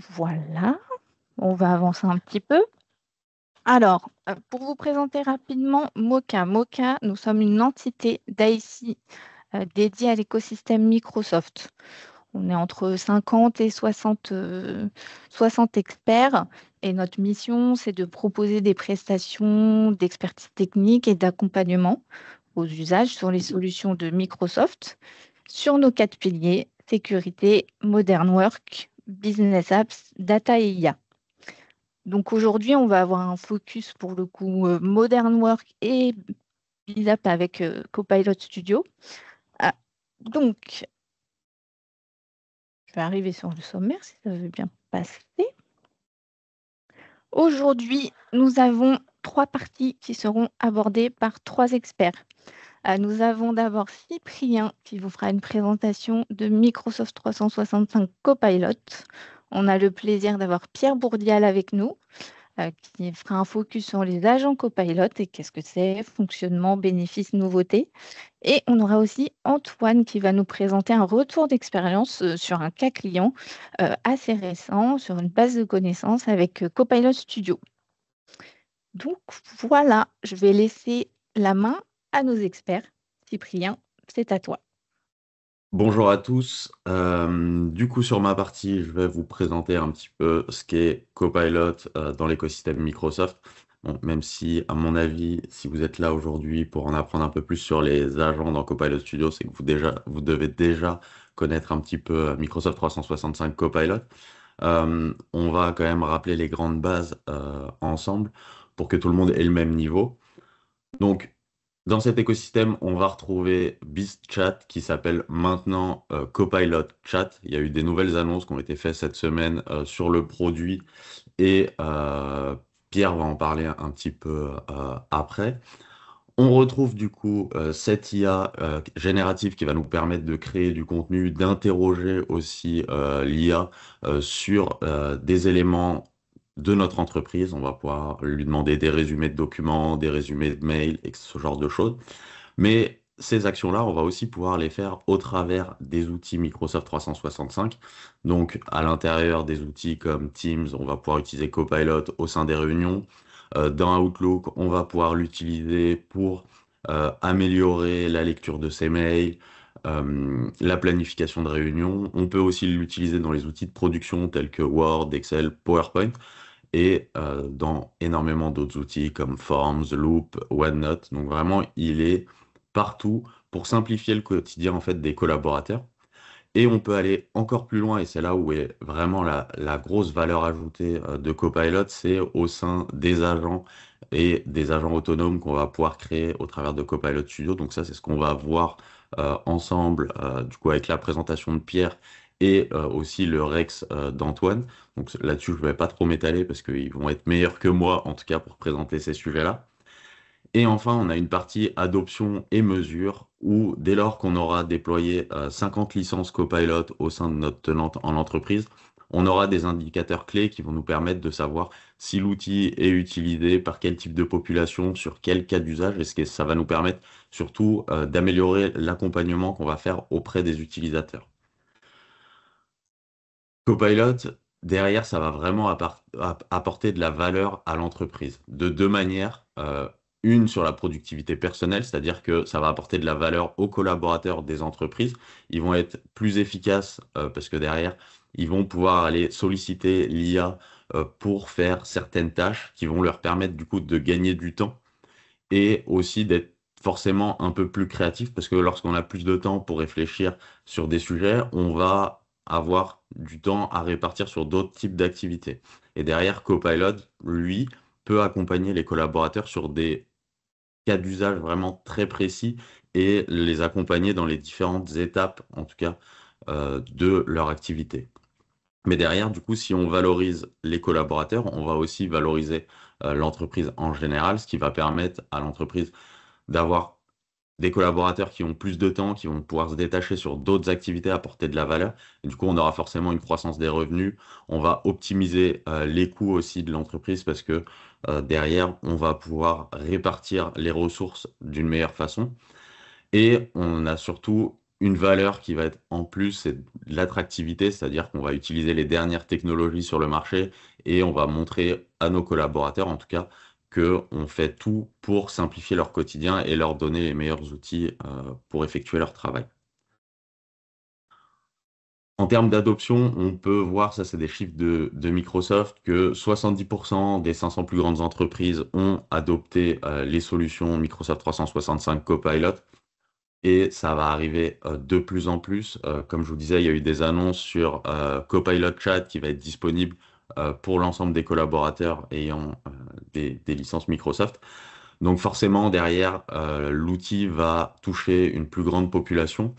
Voilà, on va avancer un petit peu. Alors, pour vous présenter rapidement Mocha. Mocha, nous sommes une entité d'IC dédiée à l'écosystème Microsoft. On est entre 50 et 60 experts et notre mission, c'est de proposer des prestations d'expertise technique et d'accompagnement aux usages sur les solutions de Microsoft, sur nos quatre piliers, sécurité, modern work, business apps, data et IA. Donc aujourd'hui, on va avoir un focus pour le coup modern work et business app avec Copilot Studio. Ah, donc, je vais arriver sur le sommaire si ça veut bien passer. Aujourd'hui, nous avons trois parties qui seront abordées par trois experts. Nous avons d'abord Cyprien qui vous fera une présentation de Microsoft 365 Copilot. On a le plaisir d'avoir Pierre Bourdial avec nous qui fera un focus sur les agents Copilot et qu'est-ce que c'est, fonctionnement, bénéfices, nouveautés. Et on aura aussi Antoine qui va nous présenter un retour d'expérience sur un cas client assez récent, sur une base de connaissances avec Copilot Studio. Donc voilà, je vais laisser la main à nos experts. Cyprien, c'est à toi. Bonjour à tous. Du coup, sur ma partie, je vais vous présenter un petit peu ce qu'est Copilot dans l'écosystème Microsoft. Bon, même si, à mon avis, si vous êtes là aujourd'hui pour en apprendre un peu plus sur les agents dans Copilot Studio, c'est que vous devez déjà connaître un petit peu Microsoft 365 Copilot. On va quand même rappeler les grandes bases ensemble pour que tout le monde ait le même niveau. Donc, dans cet écosystème, on va retrouver BizChat qui s'appelle maintenant Copilot Chat. Il y a eu des nouvelles annonces qui ont été faites cette semaine sur le produit et Pierre va en parler un petit peu après. On retrouve du coup cette IA générative qui va nous permettre de créer du contenu, d'interroger aussi l'IA sur des éléments de notre entreprise. On va pouvoir lui demander des résumés de documents, des résumés de mails et ce genre de choses. Mais ces actions-là, on va aussi pouvoir les faire au travers des outils Microsoft 365. Donc, à l'intérieur des outils comme Teams, on va pouvoir utiliser Copilot au sein des réunions. Dans Outlook, on va pouvoir l'utiliser pour améliorer la lecture de ses mails, la planification de réunions. On peut aussi l'utiliser dans les outils de production tels que Word, Excel, PowerPoint et dans énormément d'autres outils comme Forms, Loop, OneNote. Donc vraiment, il est partout pour simplifier le quotidien en fait des collaborateurs. Et on peut aller encore plus loin, et c'est là où est vraiment la grosse valeur ajoutée de Copilot, c'est au sein des agents et des agents autonomes qu'on va pouvoir créer au travers de Copilot Studio. Donc ça, c'est ce qu'on va voir ensemble, du coup, avec la présentation de Pierre et aussi le Rex d'Antoine. Donc là-dessus, je ne vais pas trop m'étaler parce qu'ils vont être meilleurs que moi, en tout cas, pour présenter ces sujets-là. Et enfin, on a une partie adoption et mesure où dès lors qu'on aura déployé 50 licences Copilot au sein de notre tenante en entreprise, on aura des indicateurs clés qui vont nous permettre de savoir si l'outil est utilisé par quel type de population, sur quel cas d'usage, et ce que ça va nous permettre surtout d'améliorer l'accompagnement qu'on va faire auprès des utilisateurs. Copilot, derrière, ça va vraiment apporter de la valeur à l'entreprise de deux manières. Une sur la productivité personnelle, c'est-à-dire que ça va apporter de la valeur aux collaborateurs des entreprises. Ils vont être plus efficaces parce que derrière, ils vont pouvoir aller solliciter l'IA pour faire certaines tâches qui vont leur permettre du coup de gagner du temps et aussi d'être forcément un peu plus créatif parce que lorsqu'on a plus de temps pour réfléchir sur des sujets, on va avoir du temps à répartir sur d'autres types d'activités. Et derrière, Copilot, lui, peut accompagner les collaborateurs sur des cas d'usage vraiment très précis et les accompagner dans les différentes étapes, en tout cas, de leur activité. Mais derrière, du coup, si on valorise les collaborateurs, on va aussi valoriser l'entreprise en général, ce qui va permettre à l'entreprise d'avoir des collaborateurs qui ont plus de temps, qui vont pouvoir se détacher sur d'autres activités, apporter de la valeur. Et du coup, on aura forcément une croissance des revenus. On va optimiser les coûts aussi de l'entreprise parce que derrière, on va pouvoir répartir les ressources d'une meilleure façon. Et on a surtout une valeur qui va être en plus, c'est l'attractivité, c'est-à-dire qu'on va utiliser les dernières technologies sur le marché et on va montrer à nos collaborateurs, en tout cas, qu'on fait tout pour simplifier leur quotidien et leur donner les meilleurs outils pour effectuer leur travail. En termes d'adoption, on peut voir, ça c'est des chiffres de Microsoft, que 70% des 500 plus grandes entreprises ont adopté les solutions Microsoft 365 Copilot. Et ça va arriver de plus en plus. Comme je vous disais, il y a eu des annonces sur Copilot Chat qui va être disponible pour l'ensemble des collaborateurs ayant des licences Microsoft. Donc forcément, derrière, l'outil va toucher une plus grande population.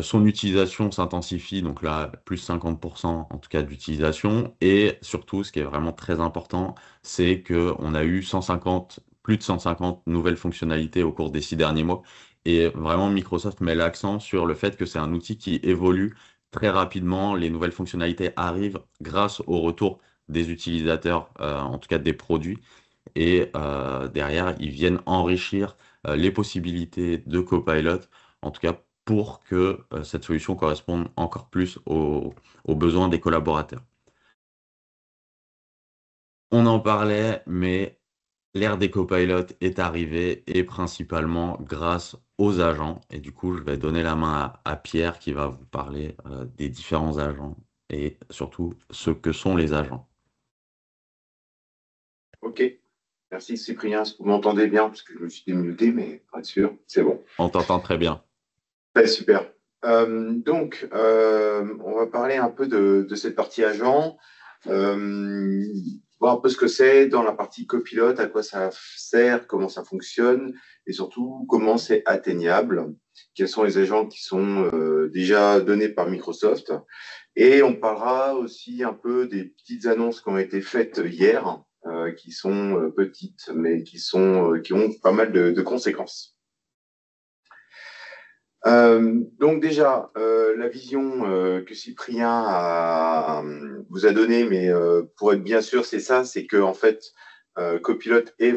Son utilisation s'intensifie, donc là, plus 50% en tout cas d'utilisation. Et surtout, ce qui est vraiment très important, c'est qu'on a eu 150, plus de 150 nouvelles fonctionnalités au cours des 6 derniers mois. Et vraiment, Microsoft met l'accent sur le fait que c'est un outil qui évolue très rapidement. Les nouvelles fonctionnalités arrivent grâce au retour des utilisateurs, en tout cas des produits. Et derrière, ils viennent enrichir les possibilités de Copilot, en tout cas pour que cette solution corresponde encore plus aux besoins des collaborateurs. On en parlait, mais l'ère des copilotes est arrivée et principalement grâce aux agents. Et du coup, je vais donner la main à Pierre qui va vous parler des différents agents et surtout ce que sont les agents. Ok, merci Cyprien. Vous m'entendez bien parce que je me suis démuté, mais pas sûr, c'est bon. On t'entend très bien. Ouais, super. On va parler un peu de cette partie agent, voir un peu ce que c'est dans la partie copilote, à quoi ça sert, comment ça fonctionne, et surtout comment c'est atteignable, quels sont les agents qui sont déjà donnés par Microsoft. Et on parlera aussi un peu des petites annonces qui ont été faites hier, qui sont petites, mais qui ont pas mal de conséquences. Donc déjà, la vision que Cyprien vous a donnée, mais pour être bien sûr, c'est ça, c'est que en fait, Copilot est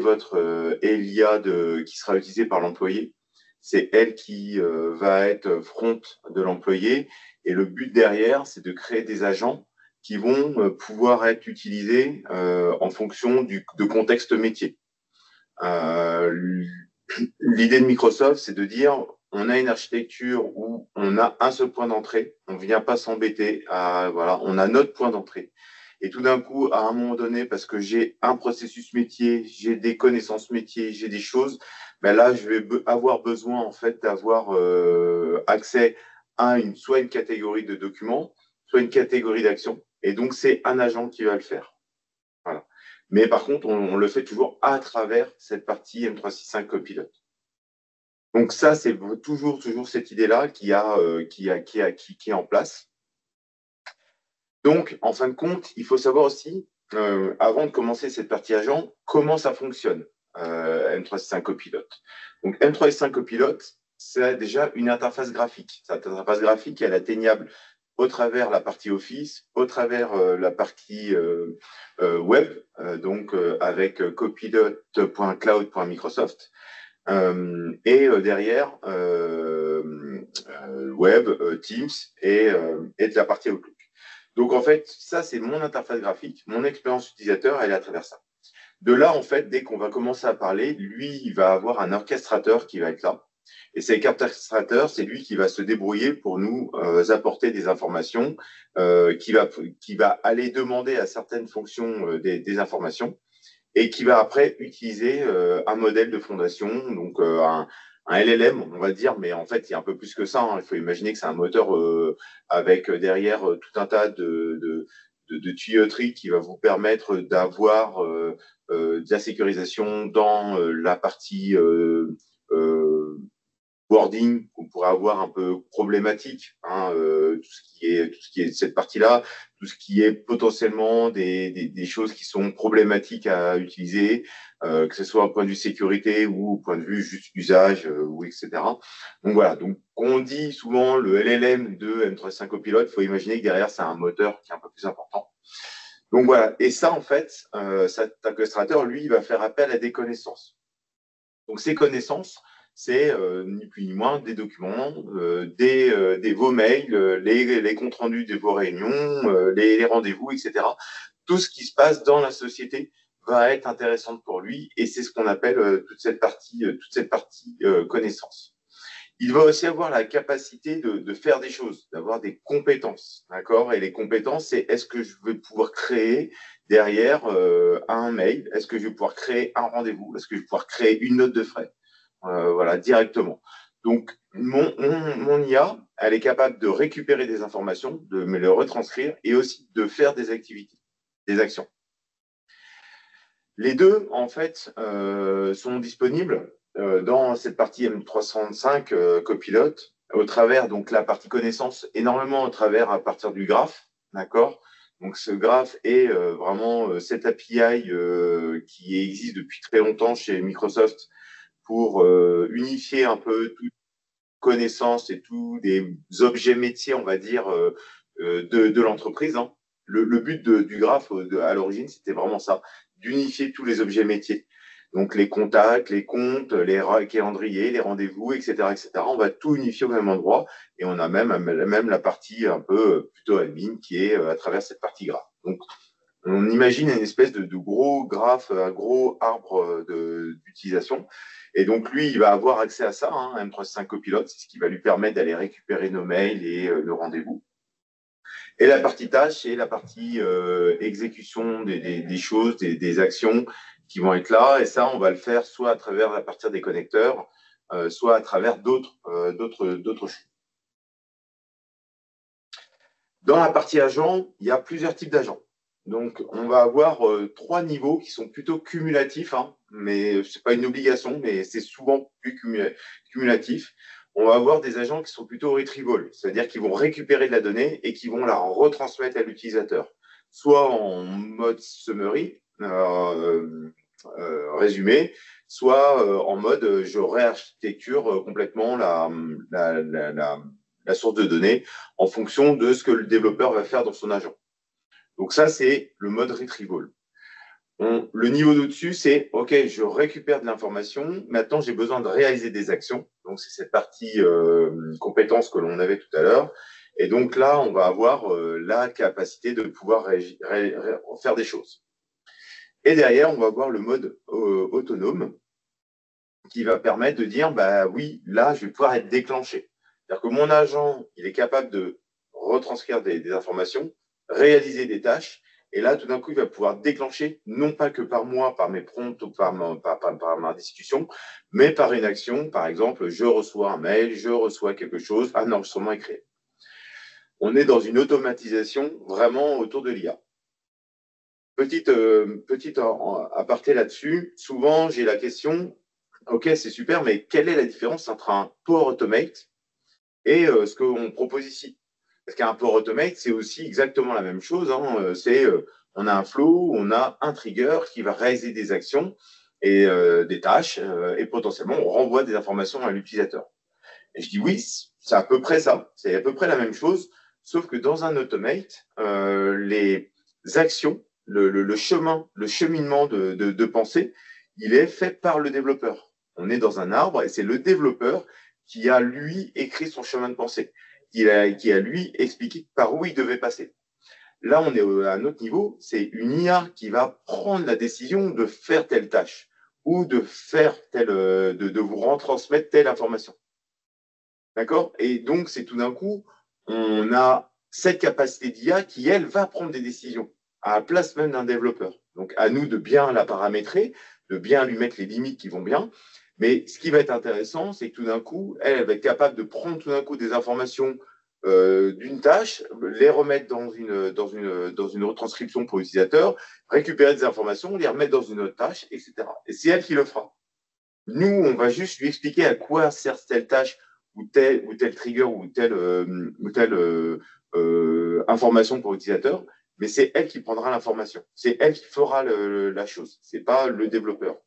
l'IA qui sera utilisée par l'employé. C'est elle qui va être front de l'employé. Et le but derrière, c'est de créer des agents qui vont pouvoir être utilisés en fonction de contexte métier. L'idée de Microsoft, c'est de dire on a une architecture où on a un seul point d'entrée, on ne vient pas s'embêter, voilà, on a notre point d'entrée. Et tout d'un coup, à un moment donné, parce que j'ai un processus métier, j'ai des connaissances métiers, j'ai des choses, ben là, je vais avoir besoin en fait d'avoir accès à soit une catégorie de documents, soit une catégorie d'actions. Et donc, c'est un agent qui va le faire. Voilà. Mais par contre, on le fait toujours à travers cette partie M365 Copilot. Donc ça, c'est toujours cette idée-là qui est en place. Donc, en fin de compte, il faut savoir aussi, avant de commencer cette partie agent, comment ça fonctionne, M365 Copilot. Donc, M365 Copilot, c'est déjà une interface graphique. Cette interface graphique, elle est atteignable au travers la partie Office, au travers la partie web, avec copilot.cloud.microsoft. Et derrière, web, Teams et de la partie Outlook. Donc, en fait, ça, c'est mon interface graphique. Mon expérience utilisateur, elle est à travers ça. De là, en fait, dès qu'on va commencer à parler, lui, il va avoir un orchestrateur qui va être là. Et cet orchestrateur, c'est lui qui va se débrouiller pour nous apporter des informations, qui va aller demander à certaines fonctions des informations et qui va après utiliser un modèle de fondation, donc un LLM, on va dire, mais en fait, il y a un peu plus que ça. Hein. Il faut imaginer que c'est un moteur avec derrière tout un tas de tuyauteries qui va vous permettre d'avoir de la sécurisation dans la partie wording qu'on pourrait avoir un peu problématique, hein, tout ce qui est cette partie-là, tout ce qui est potentiellement des choses qui sont problématiques à utiliser, que ce soit au point de vue sécurité ou au point de vue juste usage, ou etc. Donc voilà. Donc on dit souvent le LLM de M365 Copilot, il faut imaginer que derrière c'est un moteur qui est un peu plus important. Donc voilà. Et ça en fait, cet orchestrateur, lui, il va faire appel à des connaissances. Donc ces connaissances, c'est ni plus ni moins des documents, vos mails, les comptes rendus de vos réunions, les rendez-vous, etc. Tout ce qui se passe dans la société va être intéressante pour lui et c'est ce qu'on appelle toute cette partie connaissance. Il va aussi avoir la capacité de faire des choses, d'avoir des compétences, d'accord? Et les compétences, c'est est-ce que je vais pouvoir créer derrière un mail? Est-ce que je vais pouvoir créer un rendez-vous? Est-ce que je vais pouvoir créer une note de frais? Voilà, directement. Donc, mon IA, elle est capable de récupérer des informations, de me les retranscrire et aussi de faire des activités, des actions. Les deux, en fait, sont disponibles dans cette partie M365 copilote au travers, donc la partie connaissance, énormément au travers à partir du graphe, d'accord? Donc ce graphe est vraiment cette API qui existe depuis très longtemps chez Microsoft pour unifier un peu toute connaissance et tous des objets métiers, on va dire, de l'entreprise. Hein. Le but du graphe à l'origine, c'était vraiment ça, d'unifier tous les objets métiers. Donc les contacts, les comptes, les calendriers, les rendez-vous, etc., etc. On va tout unifier au même endroit et on a même la partie un peu plutôt admin qui est à travers cette partie graphe. Donc on imagine une espèce de gros graphe, un gros arbre d'utilisation. Et donc, lui, il va avoir accès à ça, hein, M365 Copilot, c'est ce qui va lui permettre d'aller récupérer nos mails et nos rendez-vous. Et la partie tâche, c'est la partie exécution des choses, des actions qui vont être là. Et ça, on va le faire soit à partir des connecteurs, soit à travers d'autres choses. Dans la partie agent, il y a plusieurs types d'agents. Donc, on va avoir 3 niveaux qui sont plutôt cumulatifs, hein, mais ce n'est pas une obligation, mais c'est souvent plus cumulatif. On va avoir des agents qui sont plutôt retrieval, c'est-à-dire qu'ils vont récupérer de la donnée et qui vont la retransmettre à l'utilisateur, soit en mode summary, résumé, soit en mode je réarchitecture complètement la source de données en fonction de ce que le développeur va faire dans son agent. Donc ça, c'est le mode retrieval. Le niveau d'au-dessus, c'est OK, je récupère de l'information. Maintenant, j'ai besoin de réaliser des actions. Donc, c'est cette partie compétence que l'on avait tout à l'heure. Et donc là, on va avoir la capacité de pouvoir faire des choses. Et derrière, on va avoir le mode autonome qui va permettre de dire, bah oui, là, je vais pouvoir être déclenché. C'est-à-dire que mon agent, il est capable de retranscrire des informations, réaliser des tâches, et là, tout d'un coup, il va pouvoir déclencher, non pas que par moi, par mes prompts ou par ma discussion, mais par une action. Par exemple, je reçois un mail, je reçois quelque chose, un enregistrement est créé. On est dans une automatisation vraiment autour de l'IA. Petite aparté là-dessus, souvent, j'ai la question, OK, c'est super, mais quelle est la différence entre un Power Automate et ce qu'on propose ici? Parce qu'un Power Automate, c'est aussi exactement la même chose. Hein. On a un flow, on a un trigger qui va réaliser des actions et des tâches et potentiellement, on renvoie des informations à l'utilisateur. Et je dis oui, c'est à peu près ça. C'est à peu près la même chose, sauf que dans un automate, les actions, le cheminement de pensée, il est fait par le développeur. On est dans un arbre et c'est le développeur qui a, lui, écrit son chemin de pensée, qui a lui, expliqué par où il devait passer. Là, on est à un autre niveau, c'est une IA qui va prendre la décision de faire telle tâche ou de faire de vous retransmettre telle information. D'accord? Et donc, c'est tout d'un coup, on a cette capacité d'IA qui, elle, va prendre des décisions à la place même d'un développeur. Donc, à nous de bien la paramétrer, de bien lui mettre les limites qui vont bien. Mais ce qui va être intéressant, c'est que tout d'un coup, elle va être capable de prendre tout d'un coup des informations d'une tâche, les remettre dans une retranscription pour l'utilisateur, récupérer des informations, les remettre dans une autre tâche, etc. Et c'est elle qui le fera. Nous, on va juste lui expliquer à quoi sert telle tâche ou tel trigger ou telle information pour l'utilisateur, mais c'est elle qui prendra l'information. C'est elle qui fera la chose. C'est pas le développeur.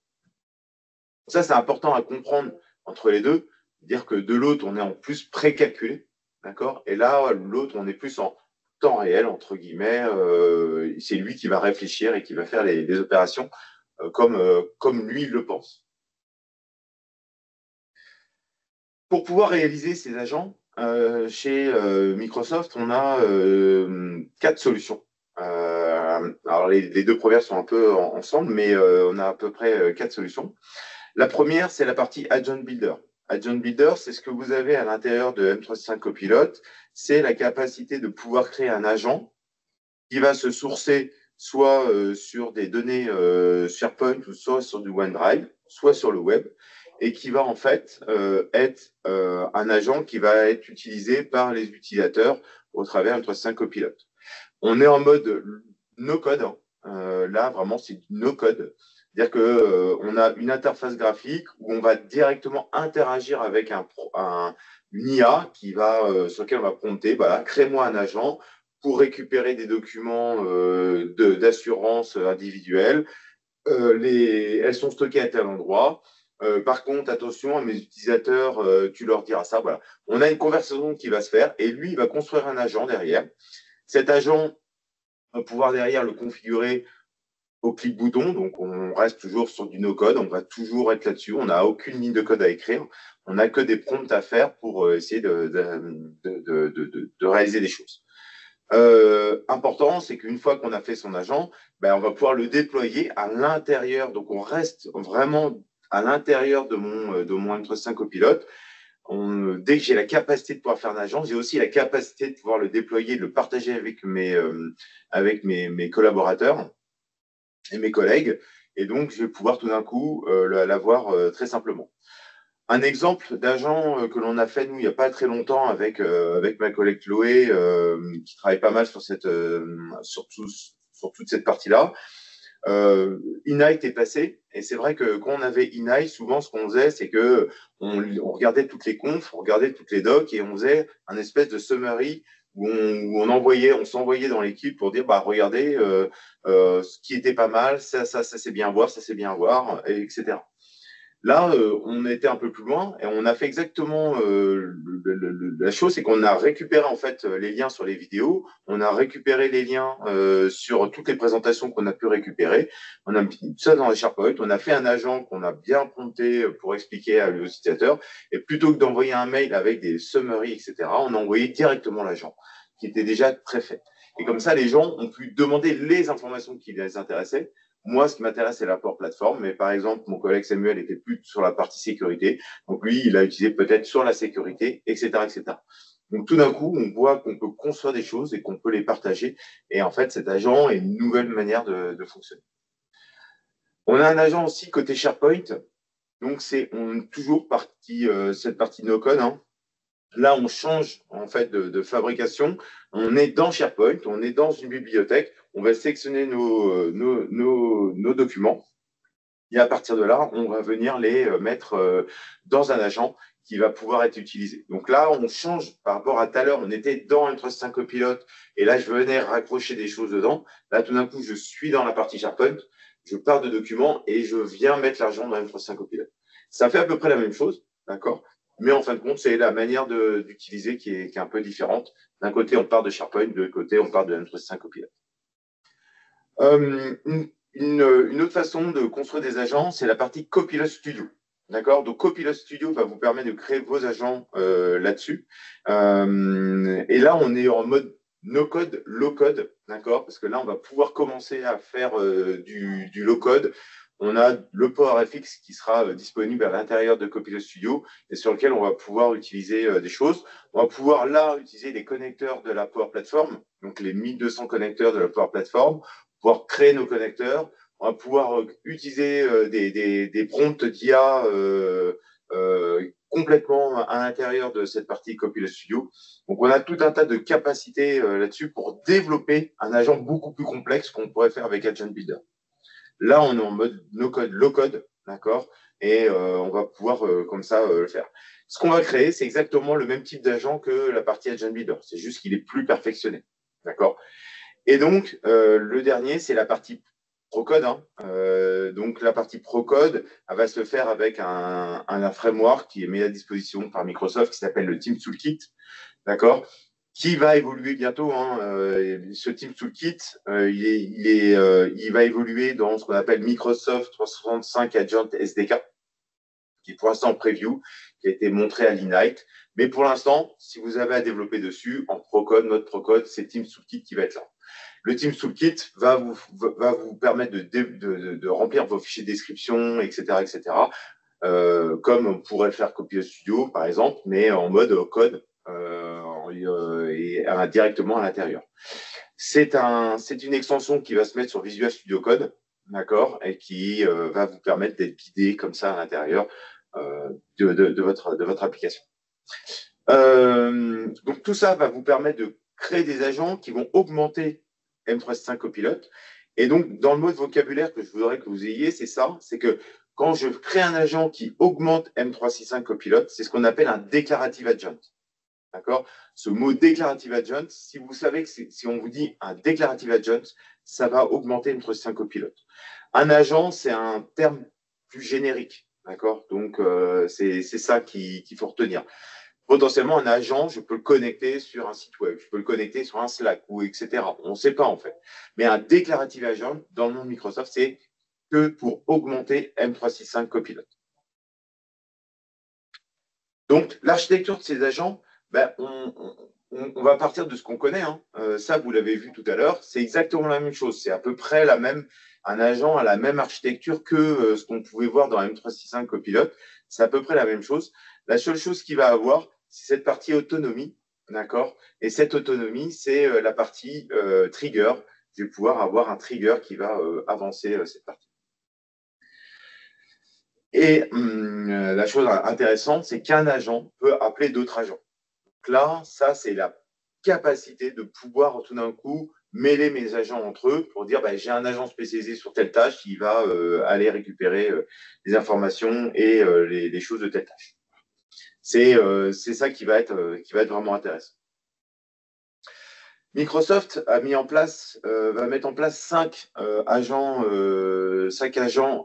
Ça, c'est important à comprendre entre les deux. Dire que de l'autre, on est en plus précalculé, d'accord? Et là, l'autre, on est plus en temps réel, entre guillemets. C'est lui qui va réfléchir et qui va faire les opérations comme lui, il le pense. Pour pouvoir réaliser ces agents, chez Microsoft, on a 4 solutions. Alors, les deux premières sont un peu ensemble, mais on a à peu près 4 solutions. La première, c'est la partie Agent Builder. Agent Builder, c'est ce que vous avez à l'intérieur de M365 Copilot. C'est la capacité de pouvoir créer un agent qui va se sourcer soit sur des données SharePoint ou soit sur du OneDrive, soit sur le web, et qui va en fait être un agent qui va être utilisé par les utilisateurs au travers M365 Copilot. On est en mode no-code. Hein. Là, vraiment, c'est du no-code. C'est-à-dire qu'on a une interface graphique où on va directement interagir avec une IA sur laquelle on va prompter, voilà, crée-moi un agent pour récupérer des documents d'assurance individuelle. Elles sont stockées à tel endroit. Par contre, attention à mes utilisateurs, tu leur diras ça. Voilà. On a une conversation qui va se faire et lui, il va construire un agent derrière. Cet agent va pouvoir derrière le configurer au clic-bouton. Donc, on reste toujours sur du no-code. On va toujours être là-dessus. On n'a aucune ligne de code à écrire. On n'a que des prompts à faire pour essayer de réaliser des choses. Important, c'est qu'une fois qu'on a fait son agent, on va pouvoir le déployer à l'intérieur. Donc, on reste vraiment à l'intérieur de mon M365 Copilot. Dès que j'ai la capacité de pouvoir faire un agent, j'ai aussi la capacité de pouvoir le déployer, de le partager avec mes collaborateurs et mes collègues. Et donc, je vais pouvoir tout d'un coup l'avoir très simplement. Un exemple d'agent que l'on a fait, nous, il n'y a pas très longtemps avec ma collègue Chloé, qui travaille pas mal sur toute cette partie-là. Inite est passé, et c'est vrai que quand on avait Inite, souvent ce qu'on faisait, c'est que on regardait toutes les confs, on regardait toutes les docs, et on faisait un espèce de summary où on s'envoyait dans l'équipe pour dire, regardez, ce qui était pas mal, ça c'est bien à voir, ça c'est bien à voir, etc. Là, on était un peu plus loin et on a fait exactement la chose, c'est qu'on a récupéré en fait les liens sur les vidéos, on a récupéré les liens sur toutes les présentations qu'on a pu récupérer, on a mis tout ça dans les SharePoint, on a fait un agent qu'on a bien prompté pour expliquer à l'utilisateur, et plutôt que d'envoyer un mail avec des summaries, etc., on a envoyé directement l'agent, qui était déjà très fait. Et comme ça, les gens ont pu demander les informations qui les intéressaient. Moi, ce qui m'intéresse, c'est l'apport plateforme. Mais par exemple, mon collègue Samuel était plus sur la partie sécurité. Donc lui, il a utilisé peut-être sur la sécurité, etc., etc. Donc tout d'un coup, on voit qu'on peut construire des choses et qu'on peut les partager. Et en fait, cet agent est une nouvelle manière de fonctionner. On a un agent aussi côté SharePoint. Donc on est toujours cette partie no-code. Hein. Là, on change en fait de fabrication. On est dans SharePoint, on est dans une bibliothèque. On va sélectionner nos documents. Et à partir de là, on va venir les mettre dans un agent qui va pouvoir être utilisé. Donc là, on change par rapport à tout à l'heure. On était dans M365 Copilot et là, je venais raccrocher des choses dedans. Là, tout d'un coup, je suis dans la partie SharePoint, je pars de documents et je viens mettre l'agent dans M365 Copilot. Ça fait à peu près la même chose, d'accord? Mais en fin de compte, c'est la manière d'utiliser qui est un peu différente. D'un côté, on part de SharePoint, de l'autre côté, on part de M365 Copilot. Une autre façon de construire des agents, c'est la partie Copilot Studio. D'accord? Donc, Copilot Studio va vous permettre de créer vos agents là-dessus. Et là, on est en mode no-code, low-code. D'accord? Parce que là, on va pouvoir commencer à faire du low-code. On a le PowerFX qui sera disponible à l'intérieur de Copilot Studio et sur lequel on va pouvoir utiliser des choses. On va pouvoir là utiliser les connecteurs de la Power Platform, donc les 1200 connecteurs de la Power Platform, pouvoir créer nos connecteurs. On va pouvoir utiliser des prompts d'IA complètement à l'intérieur de cette partie Copilot Studio. Donc, on a tout un tas de capacités là-dessus pour développer un agent beaucoup plus complexe qu'on pourrait faire avec Agent Builder. Là, on est en mode no-code, low-code, d'accord? Et on va pouvoir comme ça le faire. Ce qu'on va créer, c'est exactement le même type d'agent que la partie Agent Builder. C'est juste qu'il est plus perfectionné, d'accord? Et donc, le dernier, c'est la partie ProCode. Hein. Donc, la partie ProCode, elle va se faire avec un framework qui est mis à disposition par Microsoft qui s'appelle le Team Toolkit, d'accord? Qui va évoluer bientôt. Hein. Ce Team Toolkit, il va évoluer dans ce qu'on appelle Microsoft 365 Agent SDK, qui est pour l'instant en preview, qui a été montré à l'Ignite. Mais pour l'instant, si vous avez à développer dessus, en Procode, mode Procode, c'est Teams Toolkit qui va être là. Le Teams Toolkit va vous permettre de remplir vos fichiers de description, etc., comme on pourrait le faire Copilot Studio, par exemple, mais en mode code et directement à l'intérieur. C'est une extension qui va se mettre sur Visual Studio Code, d'accord, et qui va vous permettre d'être guidé comme ça à l'intérieur de votre application. Donc tout ça va vous permettre de créer des agents qui vont augmenter M365 Copilot. Et donc, dans le mot de vocabulaire que je voudrais que vous ayez, c'est ça, c'est que quand je crée un agent qui augmente M365 Copilot, c'est ce qu'on appelle un declarative agent. D'accord? Ce mot declarative agent, si vous savez que si on vous dit un declarative agent, ça va augmenter M365 Copilot. Un agent, c'est un terme plus générique. D'accord? Donc, c'est ça qu'il faut retenir. Potentiellement, un agent, je peux le connecter sur un site web, je peux le connecter sur un Slack, ou etc. On ne sait pas, en fait. Mais un declarative agent, dans le monde Microsoft, c'est que pour augmenter M365 Copilot. Donc, l'architecture de ces agents, ben, on va partir de ce qu'on connaît. Hein. Ça, vous l'avez vu tout à l'heure, c'est exactement la même chose. C'est à peu près la même, un agent a la même architecture que ce qu'on pouvait voir dans M365 Copilot. C'est à peu près la même chose. La seule chose qu'il va avoir, c'est cette partie autonomie, d'accord? Et cette autonomie, c'est la partie trigger. Je vais pouvoir avoir un trigger qui va avancer cette partie. Et la chose intéressante, c'est qu'un agent peut appeler d'autres agents. Donc là, ça, c'est la capacité de pouvoir tout d'un coup mêler mes agents entre eux pour dire j'ai un agent spécialisé sur telle tâche qui va aller récupérer les informations et les choses de telle tâche. C'est ça qui va être vraiment intéressant. Microsoft a mis en place, va mettre en place 5 agents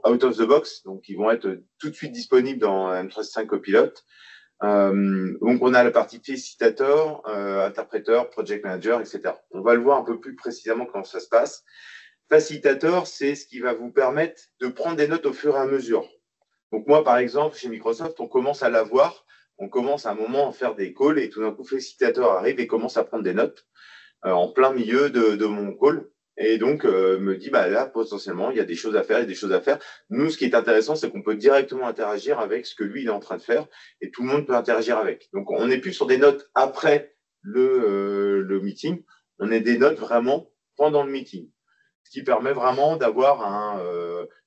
out of the box, donc ils vont être tout de suite disponibles dans M365 Copilot. Donc on a la partie facilitator, interpréteur, project manager, etc. On va le voir un peu plus précisément comment ça se passe. Facilitator, c'est ce qui va vous permettre de prendre des notes au fur et à mesure. Donc moi, par exemple, chez Microsoft, on commence à l'avoir. On commence à un moment à faire des calls et tout d'un coup, Facilitator arrive et commence à prendre des notes en plein milieu de mon call. Et donc, me dit, là, potentiellement, il y a des choses à faire, Nous, ce qui est intéressant, c'est qu'on peut directement interagir avec ce que lui, il est en train de faire et tout le monde peut interagir avec. Donc, on n'est plus sur des notes après le meeting. On est des notes vraiment pendant le meeting. Ce qui permet vraiment d'avoir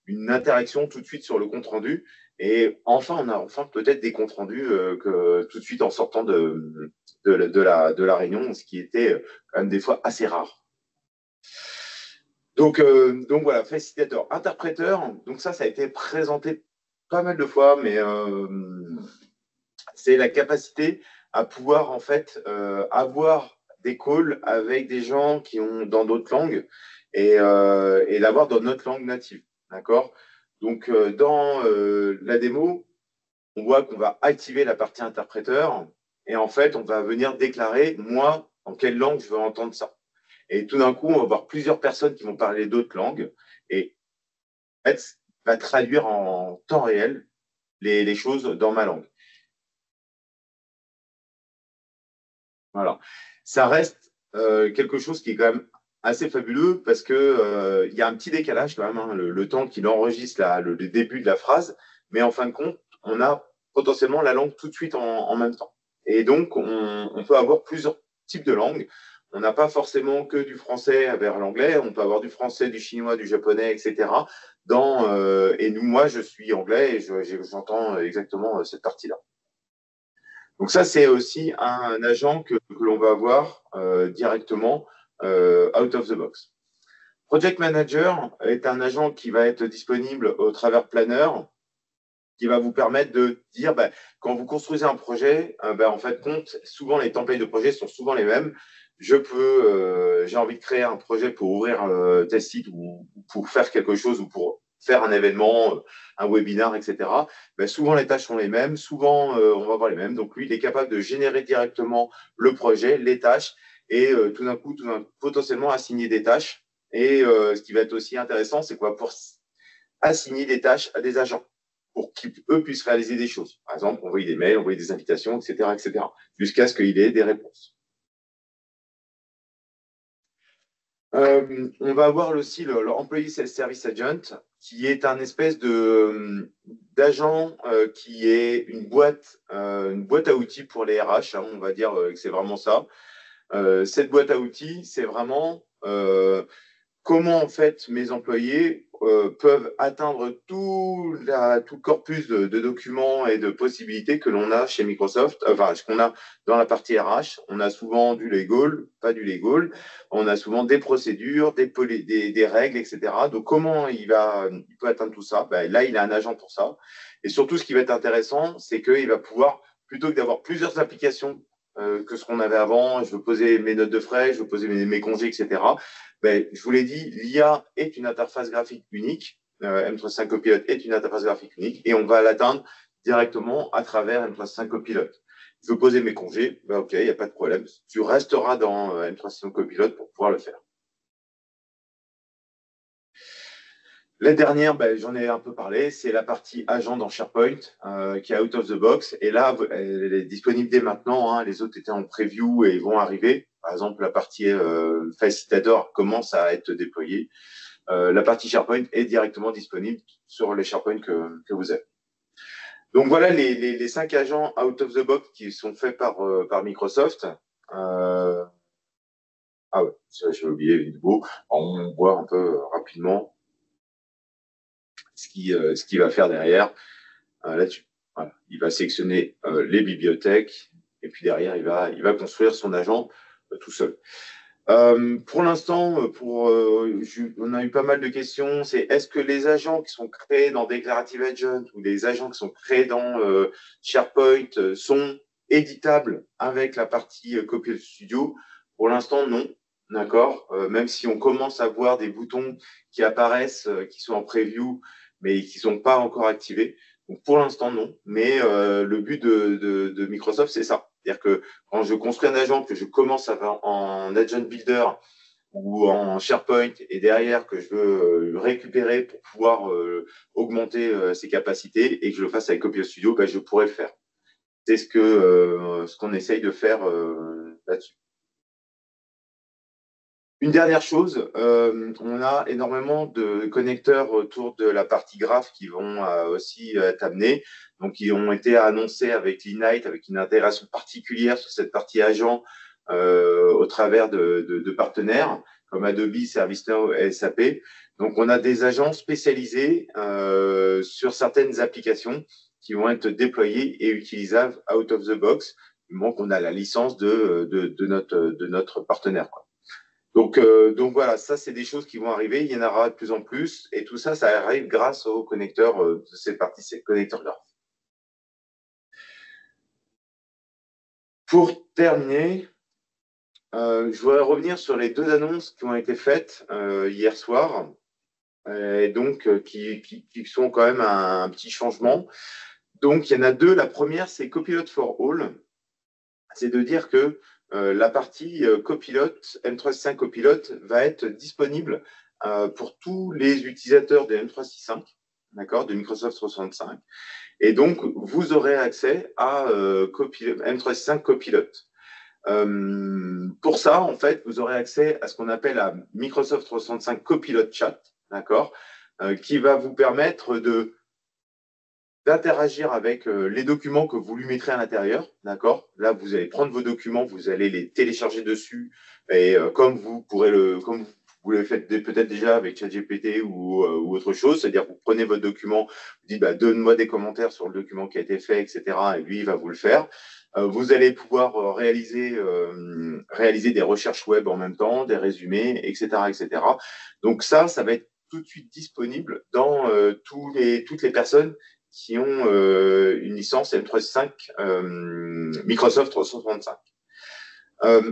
une interaction tout de suite sur le compte-rendu. Et enfin, on a peut-être des comptes rendus tout de suite en sortant de la réunion, ce qui était quand même des fois assez rare. Donc voilà, facilitateur, interpréteur. Donc ça a été présenté pas mal de fois, mais c'est la capacité à pouvoir en fait avoir des calls avec des gens qui ont dans d'autres langues et l'avoir dans notre langue native, d'accord? Donc dans la démo, on voit qu'on va activer la partie interpréteur et en fait, on va venir déclarer, moi, en quelle langue je veux entendre ça. Et tout d'un coup, on va avoir plusieurs personnes qui vont parler d'autres langues et en fait, va traduire en temps réel les choses dans ma langue. Voilà. Ça reste quelque chose qui est quand même assez fabuleux parce que il y a un petit décalage quand même, hein, le temps qu'il enregistre le début de la phrase, mais en fin de compte, on a potentiellement la langue tout de suite en même temps. Et donc, on peut avoir plusieurs types de langues. On n'a pas forcément que du français vers l'anglais, on peut avoir du français, du chinois, du japonais, etc. Et moi, je suis anglais et j'entends exactement cette partie-là. Donc ça, c'est aussi un agent que l'on va avoir directement out of the box. Project Manager est un agent qui va être disponible au travers Planner, qui va vous permettre de dire, quand vous construisez un projet, en fait, souvent les templates de projet sont souvent les mêmes. J'ai envie de créer un projet pour ouvrir tel site ou pour faire quelque chose ou pour faire un événement, un webinar, etc. Souvent, les tâches sont les mêmes. Souvent, on va voir les mêmes. Donc, lui, il est capable de générer directement le projet, les tâches et tout d'un coup, potentiellement assigner des tâches. Et ce qui va être aussi intéressant, c'est quoi pour assigner des tâches à des agents. pour qu'eux puissent réaliser des choses. Par exemple, envoyer des mails, envoyer des invitations, etc., jusqu'à ce qu'il ait des réponses. On va avoir aussi le Employee Self-Service Agent, qui est un espèce d'agent qui est une boîte à outils pour les RH, hein, on va dire que c'est vraiment ça. Cette boîte à outils, c'est vraiment comment en fait mes employés peuvent atteindre tout le corpus de documents et de possibilités que l'on a chez Microsoft, enfin ce qu'on a dans la partie RH. On a souvent du legal, pas du legal, on a souvent des procédures, des règles, etc. Donc comment il peut atteindre tout ça? Ben, là, il a un agent pour ça. Et surtout, ce qui va être intéressant, c'est qu'il va pouvoir, plutôt que d'avoir plusieurs applications que ce qu'on avait avant, je veux poser mes notes de frais, je veux poser mes congés, etc. Ben, je vous l'ai dit, l'IA est une interface graphique unique. M365 Copilot est une interface graphique unique et on va l'atteindre directement à travers M365 Copilot. Je veux poser mes congés, ben ok, il n'y a pas de problème. Tu resteras dans M365 Copilot pour pouvoir le faire. La dernière, ben, j'en ai un peu parlé, c'est la partie agent dans SharePoint qui est out of the box. Et là, elle est disponible dès maintenant. Hein. Les autres étaient en preview et ils vont arriver. Par exemple, la partie Facilitator commence à être déployée. La partie SharePoint est directement disponible sur les SharePoint que vous avez. Donc voilà les 5 agents out of the box qui sont faits par Microsoft. Ah ouais, j'ai oublié Vidbo. On voit un peu rapidement ce qu'il va faire derrière là-dessus. Voilà. Il va sélectionner les bibliothèques et puis derrière, il va construire son agent tout seul. Pour l'instant, on a eu pas mal de questions. C'est est-ce que les agents qui sont créés dans Declarative Agent ou les agents qui sont créés dans SharePoint sont éditables avec la partie Copilot Studio? Pour l'instant, non. D'accord. Même si on commence à voir des boutons qui apparaissent, qui sont en preview, mais qui ne sont pas encore activés. Donc pour l'instant, non. Mais le but de Microsoft, c'est ça. C'est-à-dire que quand je construis un agent, que je commence en Agent Builder ou en SharePoint, et derrière que je veux le récupérer pour pouvoir augmenter ses capacités et que je le fasse avec Copilot Studio, ben, je pourrais le faire. C'est ce qu'on essaye de faire là-dessus. Une dernière chose, on a énormément de connecteurs autour de la partie graph qui vont aussi être amenés. Donc, ils ont été annoncés avec l'Ignite, avec une intégration particulière sur cette partie agent au travers de partenaires comme Adobe, ServiceNow et SAP. Donc, on a des agents spécialisés sur certaines applications qui vont être déployés et utilisables out of the box, du moment qu'on a la licence de notre partenaire, quoi. Donc voilà, ça, c'est des choses qui vont arriver. Il y en aura de plus en plus. Et tout ça, ça arrive grâce aux connecteurs de cette partie, ces connecteurs-là. Pour terminer, je voudrais revenir sur les 2 annonces qui ont été faites hier soir. Et donc, qui sont quand même un petit changement. Donc, il y en a 2. La première, c'est Copilot for All. C'est de dire que la partie Copilot, M365 Copilot, va être disponible pour tous les utilisateurs de M365, d'accord, de Microsoft 365. Et donc, vous aurez accès à M365 Copilot. Pour ça, en fait, vous aurez accès à ce qu'on appelle à Microsoft 365 Copilot Chat, d'accord, qui va vous permettre d'interagir avec les documents que vous lui mettrez à l'intérieur, d'accord. Là, vous allez prendre vos documents, vous allez les télécharger dessus, et comme vous le faites peut-être déjà avec ChatGPT ou autre chose, c'est-à-dire vous prenez votre document, vous dites bah, donne-moi des commentaires sur le document qui a été fait, etc. Et lui, il va vous le faire. Vous allez pouvoir réaliser des recherches web en même temps, des résumés, etc., etc. Donc ça va être tout de suite disponible dans toutes les personnes qui ont une licence M365 Microsoft 365.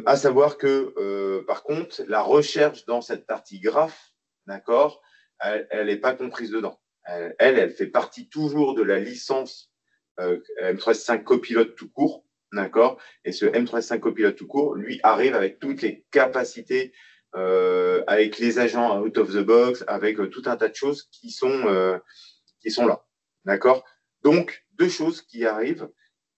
À savoir que, par contre, la recherche dans cette partie graph, d'accord, elle n'est pas comprise dedans. Elle fait partie toujours de la licence M365 Copilot tout court, d'accord. Et ce M365 Copilot tout court, lui, arrive avec toutes les capacités, avec les agents out of the box, avec tout un tas de choses qui sont là. D'accord. Donc, deux choses qui arrivent.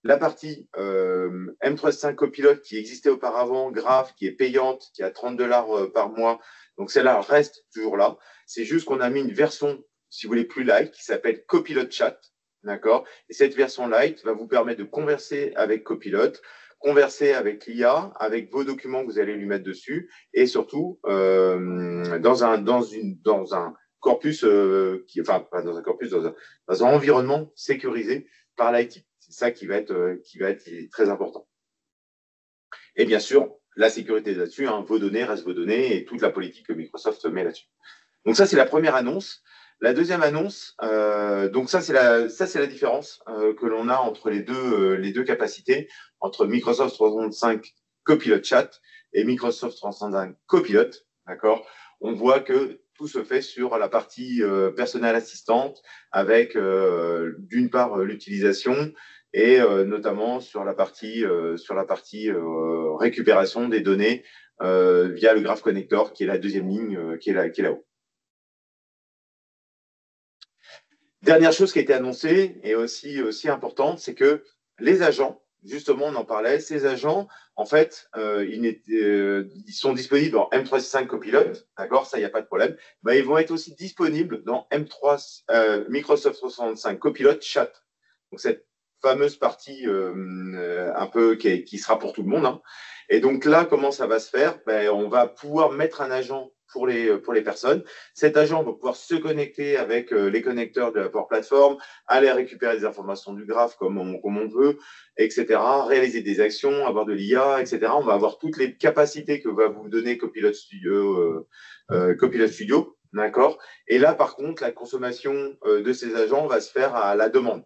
La partie M365 Copilot qui existait auparavant, Graph, qui est payante, qui est à $30 par mois. Donc, celle-là reste toujours là. C'est juste qu'on a mis une version, si vous voulez, plus light, qui s'appelle Copilot Chat. D'accord? Et cette version light va vous permettre de converser avec Copilot, converser avec l'IA, avec vos documents que vous allez lui mettre dessus, et surtout dans un corpus, pas dans un corpus, dans un environnement sécurisé par l'IT. C'est ça qui va être très important. Et bien sûr, la sécurité là-dessus, vos données restent vos données et toute la politique que Microsoft met là-dessus. Donc ça, c'est la première annonce. La deuxième annonce, donc ça c'est la différence que l'on a entre les deux capacités, entre Microsoft 365 Copilot Chat et Microsoft 365 Copilot. D'accord? On voit que tout se fait sur la partie personnelle assistante avec d'une part l'utilisation et notamment sur la partie récupération des données via le Graph Connector qui est la deuxième ligne qui est là-haut. Dernière chose qui a été annoncée et aussi importante, c'est que les agents, justement, on en parlait, ces agents, en fait, ils sont disponibles dans M365 Copilot, d'accord, ça, il n'y a pas de problème. Ils vont être aussi disponibles dans Microsoft 365 Copilot Chat. Donc, cette fameuse partie un peu qui sera pour tout le monde. Et donc là, comment ça va se faire? On va pouvoir mettre un agent pour les personnes. Cet agent va pouvoir se connecter avec les connecteurs de la Power Platform, aller récupérer des informations du graphe comme on veut, etc., réaliser des actions, avoir de l'IA, etc. On va avoir toutes les capacités que va vous donner Copilot Studio, d'accord? Et là, par contre, la consommation de ces agents va se faire à la demande.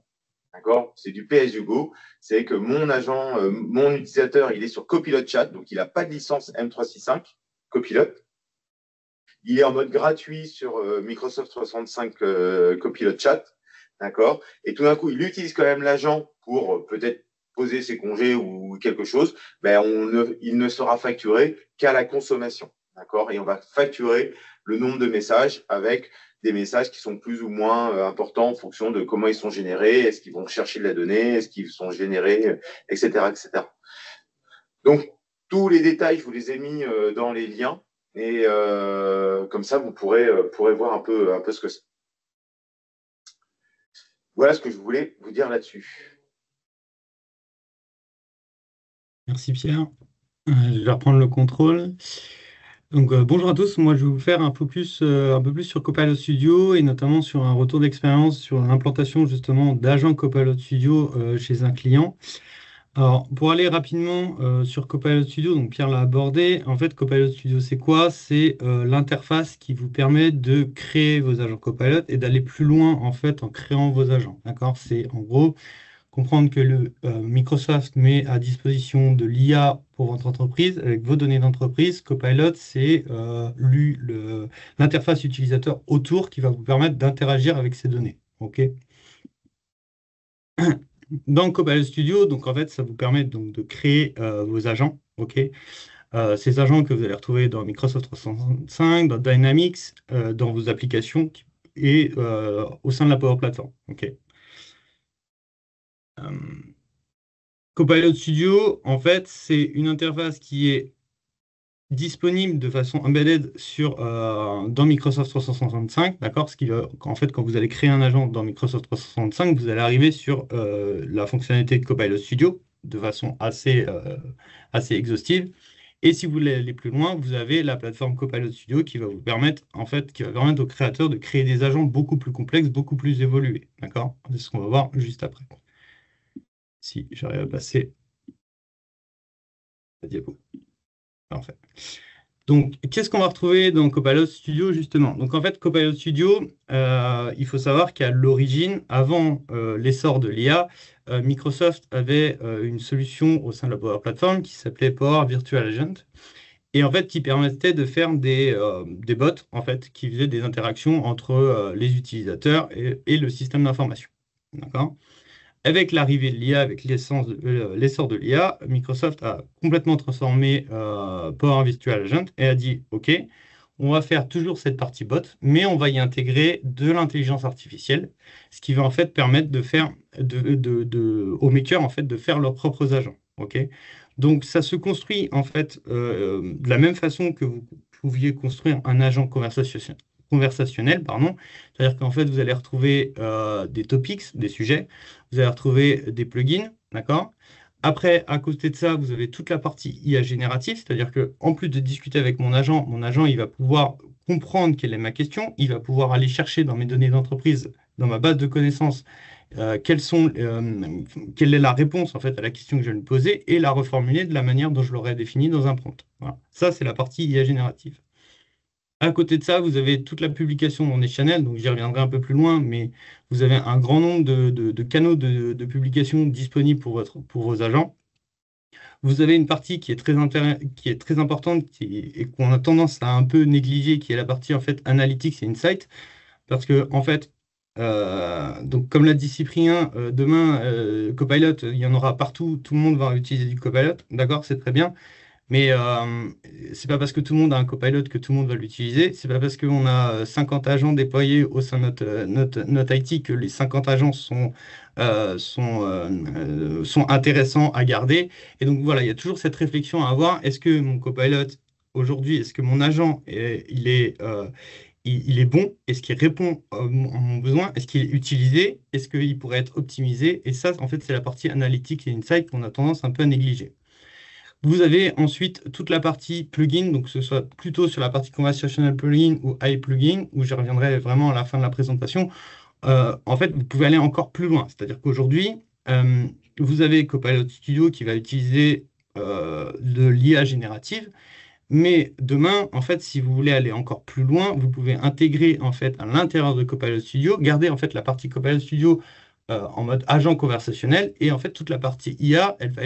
D'accord? C'est du pay-as-you-go. C'est que mon agent, mon utilisateur, il est sur Copilot Chat, donc il n'a pas de licence M365 Copilot. Il est en mode gratuit sur Microsoft 365 Copilot Chat, d'accord? Et tout d'un coup, il utilise quand même l'agent pour peut-être poser ses congés ou quelque chose. Il ne sera facturé qu'à la consommation, d'accord? Et on va facturer le nombre de messages avec des messages qui sont plus ou moins importants en fonction de comment ils sont générés, est-ce qu'ils vont chercher de la donnée, est-ce qu'ils sont générés, etc., etc. Donc, tous les détails, je vous les ai mis dans les liens. Et comme ça, vous pourrez voir un peu ce que c'est. Voilà ce que je voulais vous dire là-dessus. Merci Pierre. Je vais reprendre le contrôle. Donc bonjour à tous, moi je vais vous faire un peu plus sur Copilot Studio et notamment sur un retour d'expérience sur l'implantation justement d'agents Copilot Studio chez un client. Alors, pour aller rapidement sur Copilot Studio, donc Pierre l'a abordé, en fait, Copilot Studio, c'est quoi? C'est l'interface qui vous permet de créer vos agents Copilot et d'aller plus loin, en fait, en créant vos agents. D'accord? C'est en gros comprendre que Microsoft met à disposition de l'IA pour votre entreprise avec vos données d'entreprise. Copilot, c'est l'interface utilisateur autour qui va vous permettre d'interagir avec ces données. OK? Dans Copilot Studio, donc en fait, ça vous permet donc de créer vos agents, ok. Ces agents que vous allez retrouver dans Microsoft 365, dans Dynamics, dans vos applications et au sein de la Power Platform, ok. Copilot Studio, en fait, c'est une interface qui est disponible de façon embedded dans Microsoft 365, d'accord? En fait, quand vous allez créer un agent dans Microsoft 365, vous allez arriver sur la fonctionnalité de Copilot Studio de façon assez exhaustive. Et si vous voulez aller plus loin, vous avez la plateforme Copilot Studio qui va vous permettre, aux créateurs de créer des agents beaucoup plus complexes, beaucoup plus évolués, d'accord? C'est ce qu'on va voir juste après. Si j'arrive à passer la diapo. Parfait. Donc, qu'est-ce qu'on va retrouver dans Copilot Studio, justement? Donc, en fait, Copilot Studio, il faut savoir qu'à l'origine, avant l'essor de l'IA, Microsoft avait une solution au sein de la Power Platform qui s'appelait Power Virtual Agent, et en fait, qui permettait de faire des bots, en fait, qui faisaient des interactions entre les utilisateurs et le système d'information. D'accord? Avec l'arrivée de l'IA, avec l'essor de l'IA, Microsoft a complètement transformé Power Virtual Agent et a dit, OK, on va faire toujours cette partie bot, mais on va y intégrer de l'intelligence artificielle, ce qui va en fait permettre de faire aux makers en fait de faire leurs propres agents. Ok. Donc ça se construit en fait de la même façon que vous pouviez construire un agent conversationnel, pardon. C'est-à-dire qu'en fait vous allez retrouver des topics, des sujets, vous allez retrouver des plugins, d'accord? Après, à côté de ça, vous avez toute la partie IA générative, c'est-à-dire que en plus de discuter avec mon agent, il va pouvoir comprendre quelle est ma question, il va pouvoir aller chercher dans mes données d'entreprise, dans ma base de connaissances, quelle est la réponse en fait à la question que je vais lui poser et la reformuler de la manière dont je l'aurais définie dans un prompt. Voilà. Ça, c'est la partie IA générative. À côté de ça, vous avez toute la publication dans des channels, donc j'y reviendrai un peu plus loin, mais vous avez un grand nombre de canaux de publication disponibles pour vos agents. Vous avez une partie qui est qui est très importante et qu'on a tendance à un peu négliger, qui est la partie en fait analytics et insight, parce que en fait, donc comme l'a dit Cyprien, demain Copilot, il y en aura partout, tout le monde va utiliser du Copilot, d'accord, c'est très bien. Mais c'est pas parce que tout le monde a un copilot que tout le monde va l'utiliser. C'est pas parce qu'on a 50 agents déployés au sein de notre IT que les 50 agents sont intéressants à garder. Et donc voilà, il y a toujours cette réflexion à avoir. Est-ce que mon copilot, aujourd'hui, est-ce que mon agent, il est bon? Est-ce qu'il répond à mon besoin? Est-ce qu'il est utilisé? Est-ce qu'il pourrait être optimisé? Et ça, en fait, c'est la partie analytique et insight qu'on a tendance un peu à négliger. Vous avez ensuite toute la partie plugin, donc que ce soit plutôt sur la partie conversational plugin ou AI plugin, où je reviendrai vraiment à la fin de la présentation. En fait, vous pouvez aller encore plus loin. C'est-à-dire qu'aujourd'hui, vous avez Copilot Studio qui va utiliser de l'IA générative, mais demain, en fait, si vous voulez aller encore plus loin, vous pouvez intégrer en fait à l'intérieur de Copilot Studio, garder en fait la partie Copilot Studio en mode agent conversationnel, et en fait toute la partie IA, elle va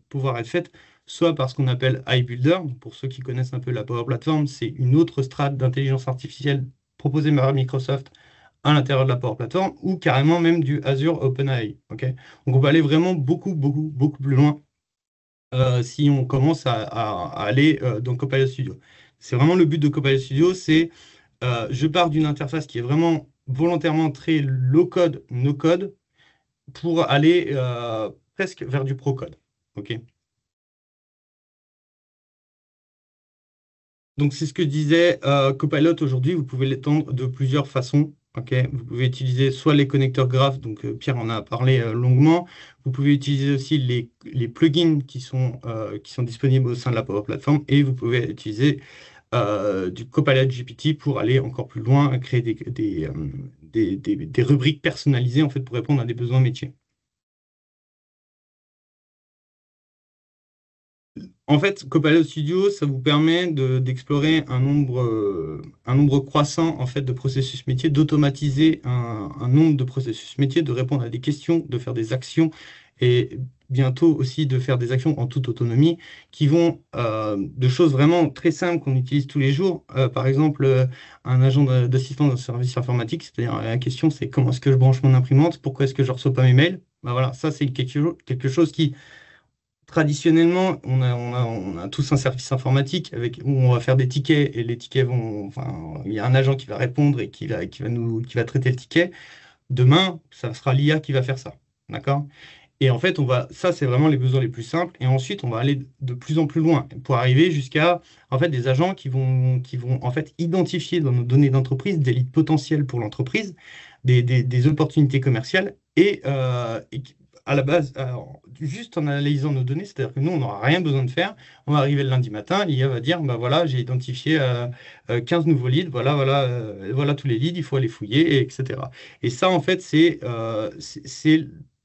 pouvoir être faite soit par ce qu'on appelle iBuilder. Pour ceux qui connaissent un peu la Power Platform, c'est une autre strate d'intelligence artificielle proposée par Microsoft à l'intérieur de la Power Platform, ou carrément même du Azure OpenAI. Ok. Donc on va aller vraiment beaucoup, beaucoup, beaucoup plus loin si on commence à aller dans Copilot Studio. C'est vraiment le but de Copilot Studio, c'est je pars d'une interface qui est vraiment volontairement très low-code, no-code, pour aller presque vers du pro-code. Ok. Donc, c'est ce que disait Copilot aujourd'hui. Vous pouvez l'étendre de plusieurs façons. Ok. Vous pouvez utiliser soit les connecteurs graphes, donc Pierre en a parlé longuement. Vous pouvez utiliser aussi les plugins qui sont disponibles au sein de la Power Platform. Et vous pouvez utiliser du Copilot GPT pour aller encore plus loin, créer des rubriques personnalisées en fait, pour répondre à des besoins métiers. En fait, Copilot Studio, ça vous permet d'explorer un nombre croissant en fait, de processus métiers, d'automatiser un nombre de processus métiers, de répondre à des questions, de faire des actions et bientôt aussi de faire des actions en toute autonomie qui vont de choses vraiment très simples qu'on utilise tous les jours. Par exemple, un agent d'assistant d'un service informatique, c'est-à-dire la question c'est comment est-ce que je branche mon imprimante, pourquoi est-ce que je ne reçois pas mes mails? Ben voilà, ça c'est quelque chose qui traditionnellement, on a tous un service informatique où on va faire des tickets et les tickets enfin, il y a un agent qui va répondre et qui va traiter le ticket. Demain, ça sera l'IA qui va faire ça. D'accord? Et en fait, ça, c'est vraiment les besoins les plus simples. Et ensuite, on va aller de plus en plus loin pour arriver jusqu'à, en fait, des agents qui vont, en fait, identifier dans nos données d'entreprise des leads potentiels pour l'entreprise, des opportunités commerciales et à la base, juste en analysant nos données, c'est-à-dire que nous, on n'aura rien besoin de faire. On va arriver le lundi matin, l'IA va dire, bah voilà, j'ai identifié 15 nouveaux leads, voilà tous les leads, il faut aller fouiller, etc. Et ça, en fait, c'est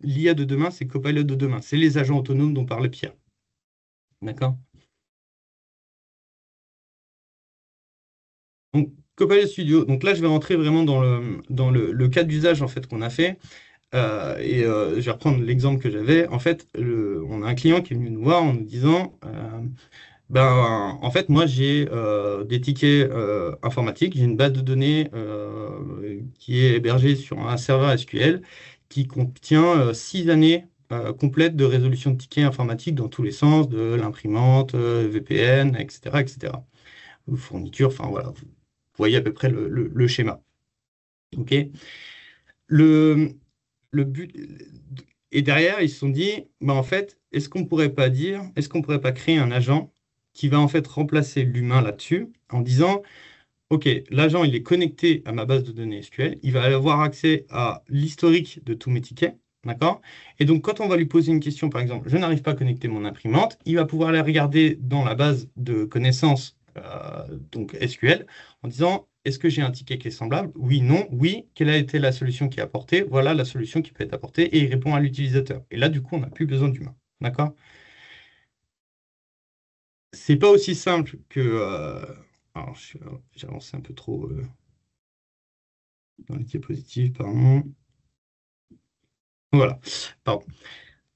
l'IA de demain, c'est Copilot de demain. C'est les agents autonomes dont parlait Pierre. D'accord? Donc, Copilot Studio. Donc là, je vais rentrer vraiment dans le cas d'usage en fait, qu'on a fait. Je vais reprendre l'exemple que j'avais. En fait, on a un client qui est venu nous voir en nous disant en fait, moi, j'ai des tickets informatiques. J'ai une base de données qui est hébergée sur un serveur SQL qui contient 6 années complètes de résolution de tickets informatiques dans tous les sens, de l'imprimante, VPN, etc., etc. fourniture, enfin voilà, vous voyez à peu près le schéma. OK? Le but, et derrière, ils se sont dit, bah, en fait, est-ce qu'on pourrait pas créer un agent qui va en fait remplacer l'humain là-dessus en disant, OK, l'agent, il est connecté à ma base de données SQL, il va avoir accès à l'historique de tous mes tickets, d'accord? Et donc, quand on va lui poser une question, par exemple, je n'arrive pas à connecter mon imprimante, il va pouvoir aller regarder dans la base de connaissances, donc SQL, en disant, est-ce que j'ai un ticket qui est semblable? Oui, non, oui. Quelle a été la solution qui est apportée? Voilà la solution qui peut être apportée et il répond à l'utilisateur. Et là, du coup, on n'a plus besoin d'humain, d'accord? C'est pas aussi simple que... alors, j'ai avancé un peu trop dans les diapositives, pardon. Voilà, pardon.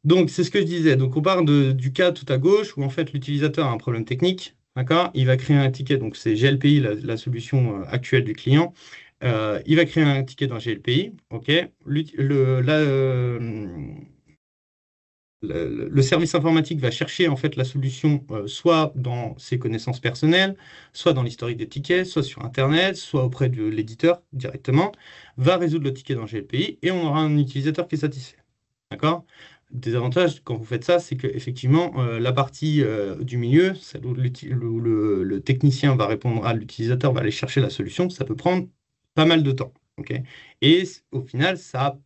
Donc, c'est ce que je disais. Donc, on part du cas tout à gauche où, en fait, l'utilisateur a un problème technique, d'accord? Il va créer un ticket, donc c'est GLPI, la solution actuelle du client. Il va créer un ticket dans GLPI, OK? Le service informatique va chercher en fait la solution soit dans ses connaissances personnelles, soit dans l'historique des tickets, soit sur Internet, soit auprès de l'éditeur directement, va résoudre le ticket dans GLPI et on aura un utilisateur qui est satisfait. D'accord? Des avantages quand vous faites ça, c'est que effectivement la partie du milieu, celle où le technicien va répondre à l'utilisateur, va aller chercher la solution, ça peut prendre pas mal de temps. OK? Et au final, ça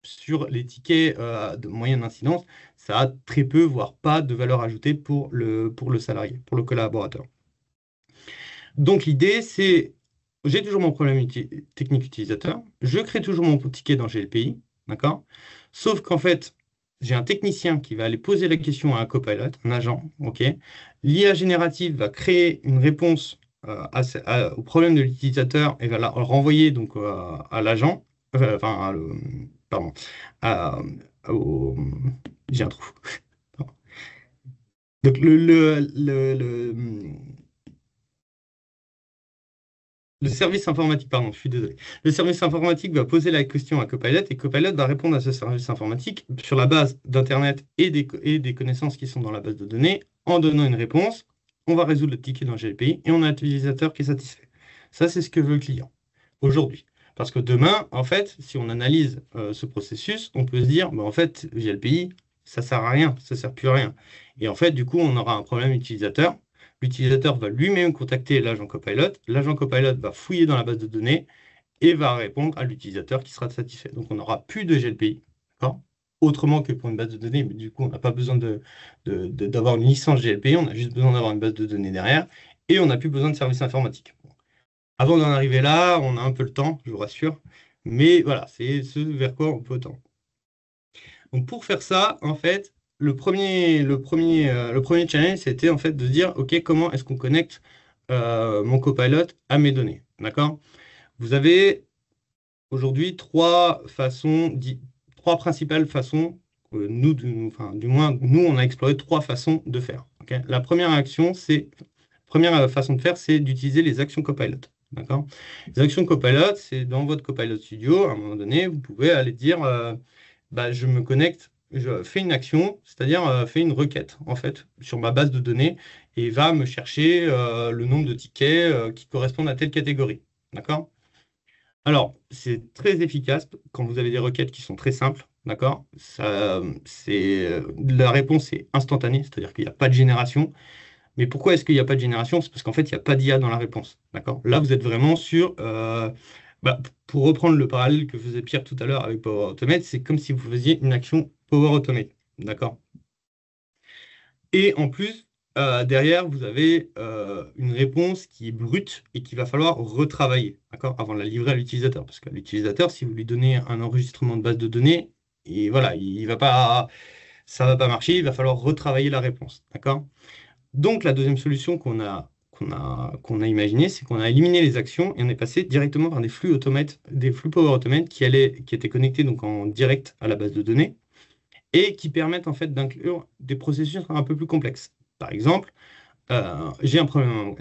sur les tickets de moyenne incidence, ça a très peu, voire pas de valeur ajoutée pour le salarié, pour le collaborateur. Donc l'idée, c'est, j'ai toujours mon problème technique utilisateur, je crée toujours mon ticket dans GLPI, d'accord? Sauf qu'en fait, j'ai un technicien qui va aller poser la question à un copilot, un agent, ok? L'IA générative va créer une réponse au problème de l'utilisateur et va la renvoyer donc à l'agent, pardon, à- j'ai un trou. Donc le service informatique, pardon, je suis désolé. Le service informatique va poser la question à Copilot et Copilot va répondre à ce service informatique sur la base d'Internet et des connaissances qui sont dans la base de données en donnant une réponse. On va résoudre le ticket dans GLPI et on a un utilisateur qui est satisfait. Ça, c'est ce que veut le client aujourd'hui. Parce que demain, en fait, si on analyse ce processus, on peut se dire, bah, en fait, GLPI, ça ne sert à rien, ça ne sert plus à rien. Et en fait, du coup, on aura un problème utilisateur. L'utilisateur va lui-même contacter l'agent Copilot. L'agent Copilot va fouiller dans la base de données et va répondre à l'utilisateur qui sera satisfait. Donc, on n'aura plus de GLPI, d'accord? Autrement que pour une base de données, mais du coup, on n'a pas besoin d'avoir une licence GLPI, on a juste besoin d'avoir une base de données derrière et on n'a plus besoin de service informatique. Bon. Avant d'en arriver là, on a un peu le temps, je vous rassure, mais voilà, c'est ce vers quoi on peut tendre. Donc, pour faire ça, en fait, le premier challenge, c'était en fait de dire, OK, comment est-ce qu'on connecte mon copilot à mes données, d'accord? Vous avez aujourd'hui trois principales façons, du moins, nous, on a exploré trois façons de faire. Okay. La première façon de faire, c'est d'utiliser les actions copilot, d'accord? Les actions copilot, c'est dans votre Copilot Studio, à un moment donné, vous pouvez aller dire, bah, je me connecte, je fais une action, c'est-à-dire fais une requête en fait sur ma base de données et va me chercher le nombre de tickets qui correspondent à telle catégorie. D'accord? Alors, c'est très efficace quand vous avez des requêtes qui sont très simples. D'accord? La réponse est instantanée, c'est-à-dire qu'il n'y a pas de génération. Mais pourquoi est-ce qu'il n'y a pas de génération? C'est parce qu'en fait, il n'y a pas d'IA dans la réponse. D'accord? Là, vous êtes vraiment sur pour reprendre le parallèle que faisait Pierre tout à l'heure avec Power Automate, c'est comme si vous faisiez une action Power Automate. D'accord? Et en plus, derrière, vous avez une réponse qui est brute et qu'il va falloir retravailler, d'accord, avant de la livrer à l'utilisateur. Parce que l'utilisateur, si vous lui donnez un enregistrement de base de données, et voilà, ça ne va pas marcher, il va falloir retravailler la réponse. D'accord? Donc, la deuxième solution qu'on a imaginé, c'est qu'on a éliminé les actions et on est passé directement par des flux Power Automate qui étaient connectés donc en direct à la base de données et qui permettent en fait d'inclure des processus un peu plus complexes. Par exemple, j'ai un problème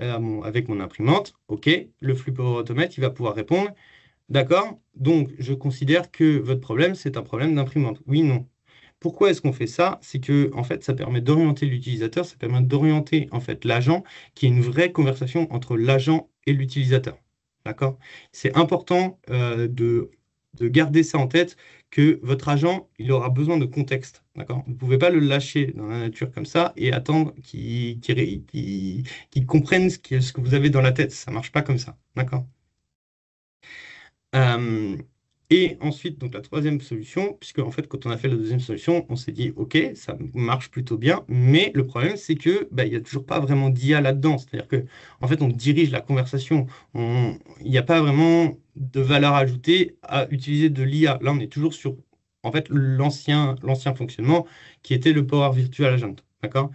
avec mon imprimante, ok, le flux Power Automate, il va pouvoir répondre, d'accord, donc je considère que votre problème, c'est un problème d'imprimante. Oui, non. Pourquoi est-ce qu'on fait ça? C'est que en fait, ça permet d'orienter l'utilisateur, ça permet d'orienter en fait l'agent, qui est une vraie conversation entre l'agent et l'utilisateur. D'accord? C'est important de garder ça en tête, que votre agent, il aura besoin de contexte. D'accord? Vous ne pouvez pas le lâcher dans la nature comme ça et attendre qu'il comprenne ce que vous avez dans la tête. Ça ne marche pas comme ça. D'accord? Et ensuite, donc la troisième solution, puisque en fait, quand on a fait la deuxième solution, on s'est dit, OK, ça marche plutôt bien, mais le problème, c'est que il n'y a toujours pas vraiment d'IA là-dedans. C'est-à-dire que, en fait, on dirige la conversation. Il n'y a pas vraiment de valeur ajoutée à utiliser de l'IA. Là, on est toujours sur, en fait, l'ancien fonctionnement qui était le Power Virtual Agent. D'accord?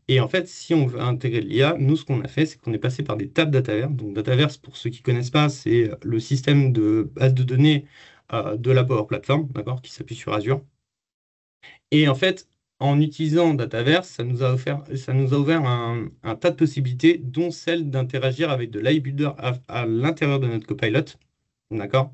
Et en fait, si on veut intégrer de l'IA, nous, ce qu'on a fait, c'est qu'on est passé par des tables Dataverse. Donc, Dataverse, pour ceux qui ne connaissent pas, c'est le système de base de données de la Power Platform, d'accord, qui s'appuie sur Azure. Et en fait, en utilisant Dataverse, ça nous a ouvert un tas de possibilités, dont celle d'interagir avec de l'iBuilder à l'intérieur de notre Copilot, d'accord.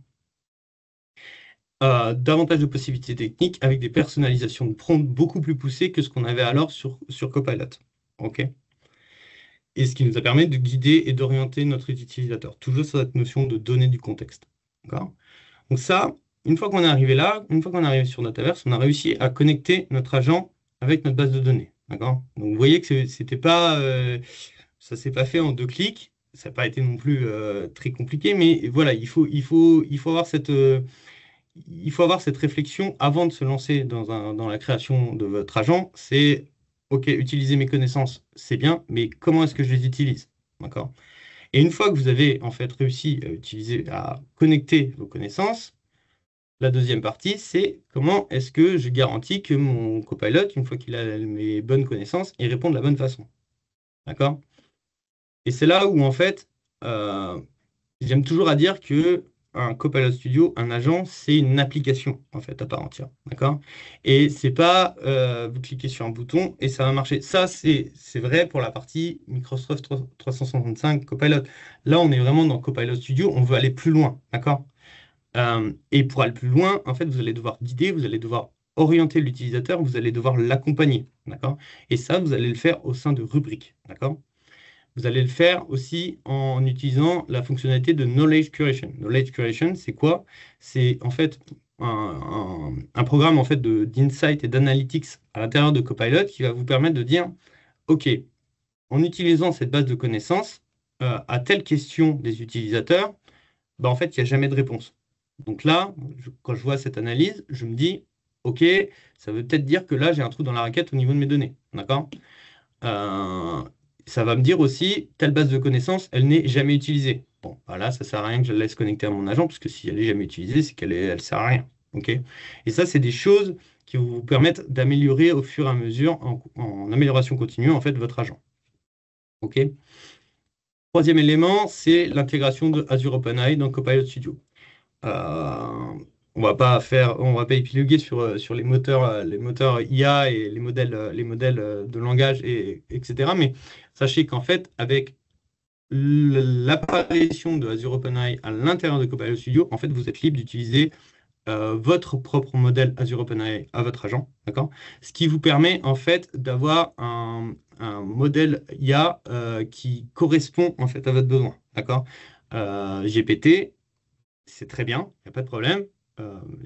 Davantage de possibilités techniques avec des personnalisations de prompts beaucoup plus poussées que ce qu'on avait alors sur Copilot. OK? Et ce qui nous a permis de guider et d'orienter notre utilisateur, toujours sur cette notion de donner du contexte. D'accord? Donc ça, une fois qu'on est arrivé là, une fois qu'on est arrivé sur Dataverse, on a réussi à connecter notre agent avec notre base de données. D'accord? Donc vous voyez que c'était pas, ça s'est pas fait en 2 clics. Ça n'a pas été non plus très compliqué, mais voilà, il faut avoir cette réflexion avant de se lancer dans la création de votre agent. C'est, OK, utiliser mes connaissances, c'est bien, mais comment est-ce que je les utilise? D'accord? Et une fois que vous avez en fait réussi à connecter vos connaissances, la deuxième partie, c'est comment est-ce que je garantis que mon copilot, une fois qu'il a mes bonnes connaissances, il répond de la bonne façon. D'accord? Et c'est là où en fait, j'aime toujours à dire que un Copilot Studio, un agent, c'est une application en fait à part entière, d'accord? Et c'est pas vous cliquez sur un bouton et ça va marcher. Ça c'est vrai pour la partie Microsoft 365 Copilot. Là, on est vraiment dans Copilot Studio, on veut aller plus loin, d'accord? Et pour aller plus loin, en fait, vous allez devoir guider, vous allez devoir orienter l'utilisateur, vous allez devoir l'accompagner, d'accord? Et ça, vous allez le faire au sein de rubriques, d'accord? Vous allez le faire aussi en utilisant la fonctionnalité de Knowledge Curation. Knowledge Curation, c'est quoi? C'est en fait un programme en fait d'insight et d'analytics à l'intérieur de Copilot qui va vous permettre de dire, OK, en utilisant cette base de connaissances, à telle question des utilisateurs, en fait, il n'y a jamais de réponse. Donc là, quand je vois cette analyse, je me dis, OK, ça veut peut-être dire que là, j'ai un trou dans la raquette au niveau de mes données. D'accord? Ça va me dire aussi, telle base de connaissances, elle n'est jamais utilisée. Bon, là, ça ne sert à rien que je la laisse connecter à mon agent, parce que si elle n'est jamais utilisée, c'est qu'elle ne sert à rien. OK? Et ça, c'est des choses qui vous permettent d'améliorer au fur et à mesure, en amélioration continue, en fait, votre agent. OK? Troisième élément, c'est l'intégration de Azure OpenAI dans Copilot Studio. On va pas épiloguer sur les moteurs IA et les modèles de langage, etc. Mais sachez qu'en fait, avec l'apparition de Azure OpenAI à l'intérieur de Copilot Studio, en fait, vous êtes libre d'utiliser votre propre modèle Azure OpenAI à votre agent, d'accord? Ce qui vous permet en fait d'avoir un modèle IA qui correspond en fait à votre besoin, d'accord? GPT, c'est très bien, il n'y a pas de problème.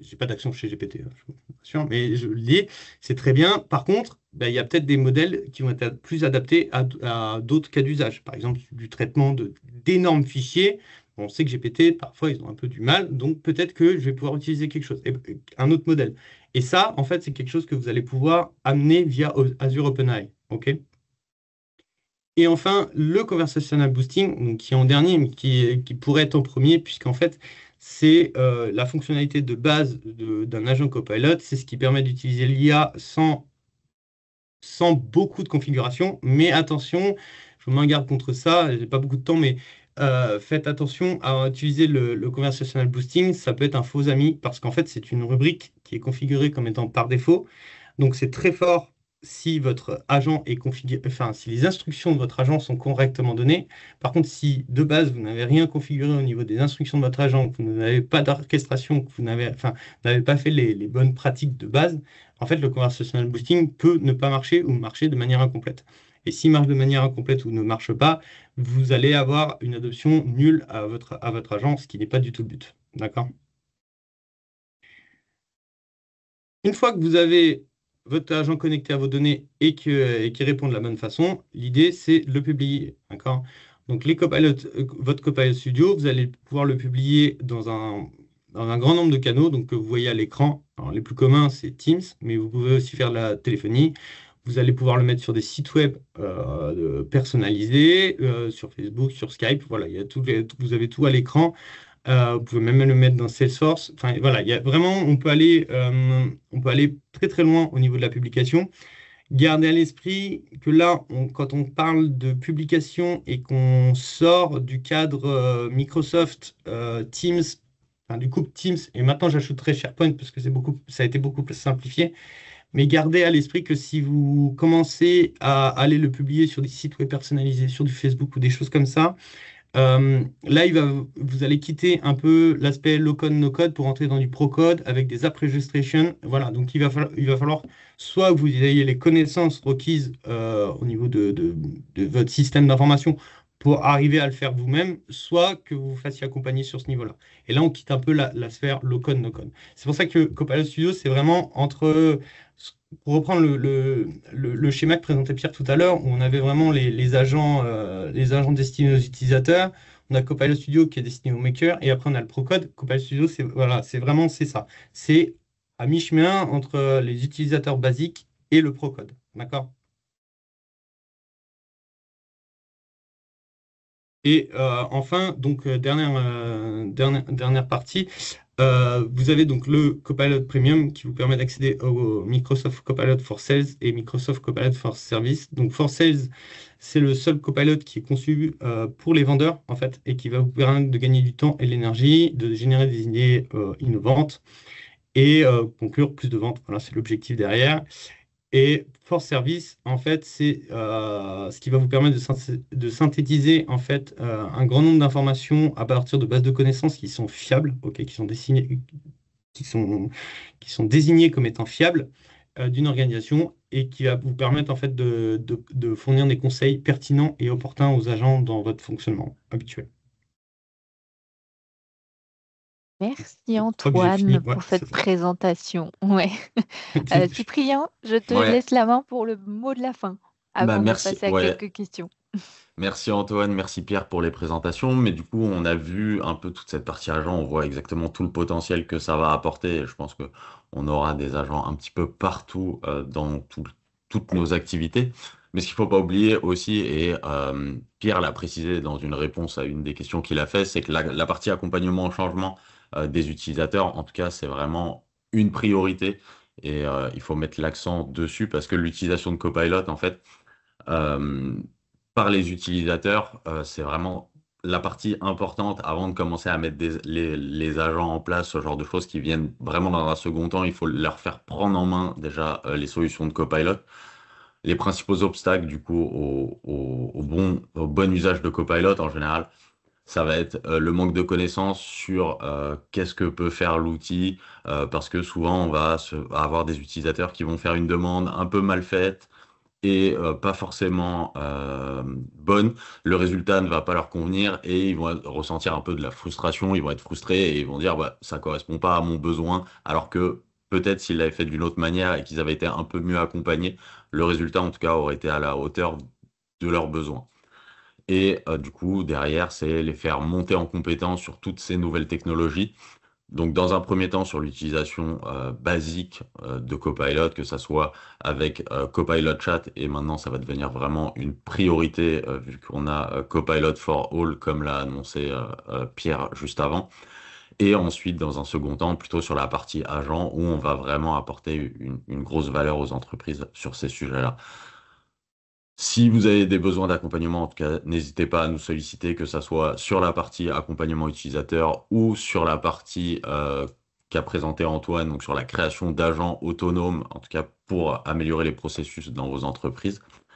J'ai pas d'action chez GPT, je vous assure, mais je le dis, c'est très bien. Par contre, il y a peut-être des modèles qui vont être plus adaptés à d'autres cas d'usage. Par exemple, du traitement d'énormes fichiers. On sait que GPT, parfois, ils ont un peu du mal, donc peut-être que je vais pouvoir utiliser quelque chose, un autre modèle. Et ça, en fait, c'est quelque chose que vous allez pouvoir amener via Azure OpenAI. OK? Et enfin, le Conversational Boosting, donc, qui est en dernier, mais qui pourrait être en premier, puisqu'en fait, c'est la fonctionnalité de base d'un agent Copilot. C'est ce qui permet d'utiliser l'IA sans beaucoup de configuration. Mais attention, je m'en garde contre ça. Je n'ai pas beaucoup de temps, mais faites attention à utiliser le Conversational Boosting. Ça peut être un faux ami, parce qu'en fait, c'est une rubrique qui est configurée comme étant par défaut. Donc, c'est très fort si votre agent est configuré, enfin, si les instructions de votre agent sont correctement données. Par contre, si de base, vous n'avez rien configuré au niveau des instructions de votre agent, que vous n'avez pas d'orchestration, que vous n'avez pas fait les bonnes pratiques de base, en fait, le conversational boosting peut ne pas marcher ou marcher de manière incomplète. Et s'il marche de manière incomplète ou ne marche pas, vous allez avoir une adoption nulle à votre agent, ce qui n'est pas du tout le but. D'accord? Une fois que vous avez votre agent connecté à vos données et qui répond de la bonne façon, l'idée, c'est de le publier. D'accord? Donc, votre Copilot Studio, vous allez pouvoir le publier dans un grand nombre de canaux donc, que vous voyez à l'écran. Alors, les plus communs, c'est Teams, mais vous pouvez aussi faire de la téléphonie. Vous allez pouvoir le mettre sur des sites web personnalisés, sur Facebook, sur Skype. Voilà, vous avez tout à l'écran. Vous pouvez même le mettre dans Salesforce. Enfin, voilà, il y a vraiment, on peut aller très très loin au niveau de la publication. Gardez à l'esprit que là, quand on parle de publication et qu'on sort du cadre Microsoft Teams, enfin, du couple Teams, et maintenant j'ajouterai SharePoint parce que ça a été beaucoup plus simplifié. Mais gardez à l'esprit que si vous commencez à aller le publier sur des sites web personnalisés, sur du Facebook ou des choses comme ça, là, vous allez quitter un peu l'aspect low-code, no-code pour entrer dans du pro-code avec des app registration. Voilà, donc il va falloir soit que vous ayez les connaissances requises au niveau de votre système d'information pour arriver à le faire vous-même, soit que vous vous fassiez accompagner sur ce niveau-là. Et là, on quitte un peu la sphère low-code, no-code. C'est pour ça que Copilot Studio, c'est vraiment entre pour reprendre le schéma que présentait Pierre tout à l'heure, où on avait vraiment les agents destinés aux utilisateurs, on a Copilot Studio qui est destiné aux makers, et après on a le ProCode. Copilot Studio, c'est ça. C'est à mi-chemin entre les utilisateurs basiques et le ProCode. D'accord? Et enfin, donc dernière partie, vous avez donc le Copilot Premium qui vous permet d'accéder au Microsoft Copilot for Sales et Microsoft Copilot for Service. Donc for Sales, c'est le seul Copilot qui est conçu pour les vendeurs en fait et qui va vous permettre de gagner du temps et de l'énergie, de générer des idées innovantes et conclure plus de ventes. Voilà, c'est l'objectif derrière. Et Force Service, en fait, c'est ce qui va vous permettre de synthétiser en fait un grand nombre d'informations à partir de bases de connaissances qui sont fiables, ok, qui sont désignées comme étant fiables d'une organisation et qui va vous permettre en fait de fournir des conseils pertinents et opportuns aux agents dans votre fonctionnement habituel. Merci Je crois que j'ai fini. Antoine Ouais, pour cette c'est ça. présentation. Ouais. Cyprien, je te Ouais. laisse la main pour le mot de la fin Bah, avant de merci. passer à Ouais. quelques questions. Merci Antoine, merci Pierre pour les présentations. Mais du coup, on a vu un peu toute cette partie agent, on voit exactement tout le potentiel que ça va apporter. Et je pense que on aura des agents un petit peu partout dans toutes nos activités. Mais ce qu'il ne faut pas oublier aussi, et Pierre l'a précisé dans une réponse à une des questions qu'il a fait, c'est que la partie accompagnement au changement des utilisateurs, en tout cas, c'est vraiment une priorité. Et il faut mettre l'accent dessus parce que l'utilisation de Copilot, en fait, euh, par les utilisateurs, c'est vraiment la partie importante avant de commencer à mettre les agents en place, ce genre de choses qui viennent vraiment dans un second temps. Il faut leur faire prendre en main déjà les solutions de Copilot. Les principaux obstacles du coup au bon usage de Copilot en général, ça va être le manque de connaissances sur qu'est-ce que peut faire l'outil, parce que souvent on va avoir des utilisateurs qui vont faire une demande un peu mal faite et pas forcément bonne, le résultat ne va pas leur convenir et ils vont ressentir un peu de la frustration, ils vont être frustrés et ils vont dire bah, ça correspond pas à mon besoin, alors que peut-être s'ils l'avaient fait d'une autre manière et qu'ils avaient été un peu mieux accompagnés, le résultat en tout cas aurait été à la hauteur de leurs besoins. Et du coup, derrière, c'est les faire monter en compétence sur toutes ces nouvelles technologies. Donc, dans un premier temps, sur l'utilisation basique de Copilot, que ça soit avec Copilot Chat, et maintenant, ça va devenir vraiment une priorité vu qu'on a Copilot for All, comme l'a annoncé Pierre juste avant. Et ensuite, dans un second temps, plutôt sur la partie agent, où on va vraiment apporter une grosse valeur aux entreprises sur ces sujets-là. Si vous avez des besoins d'accompagnement, en tout cas, n'hésitez pas à nous solliciter, que ça soit sur la partie accompagnement utilisateur ou sur la partie qu'a présenté Antoine, donc sur la création d'agents autonomes, en tout cas pour améliorer les processus dans vos entreprises.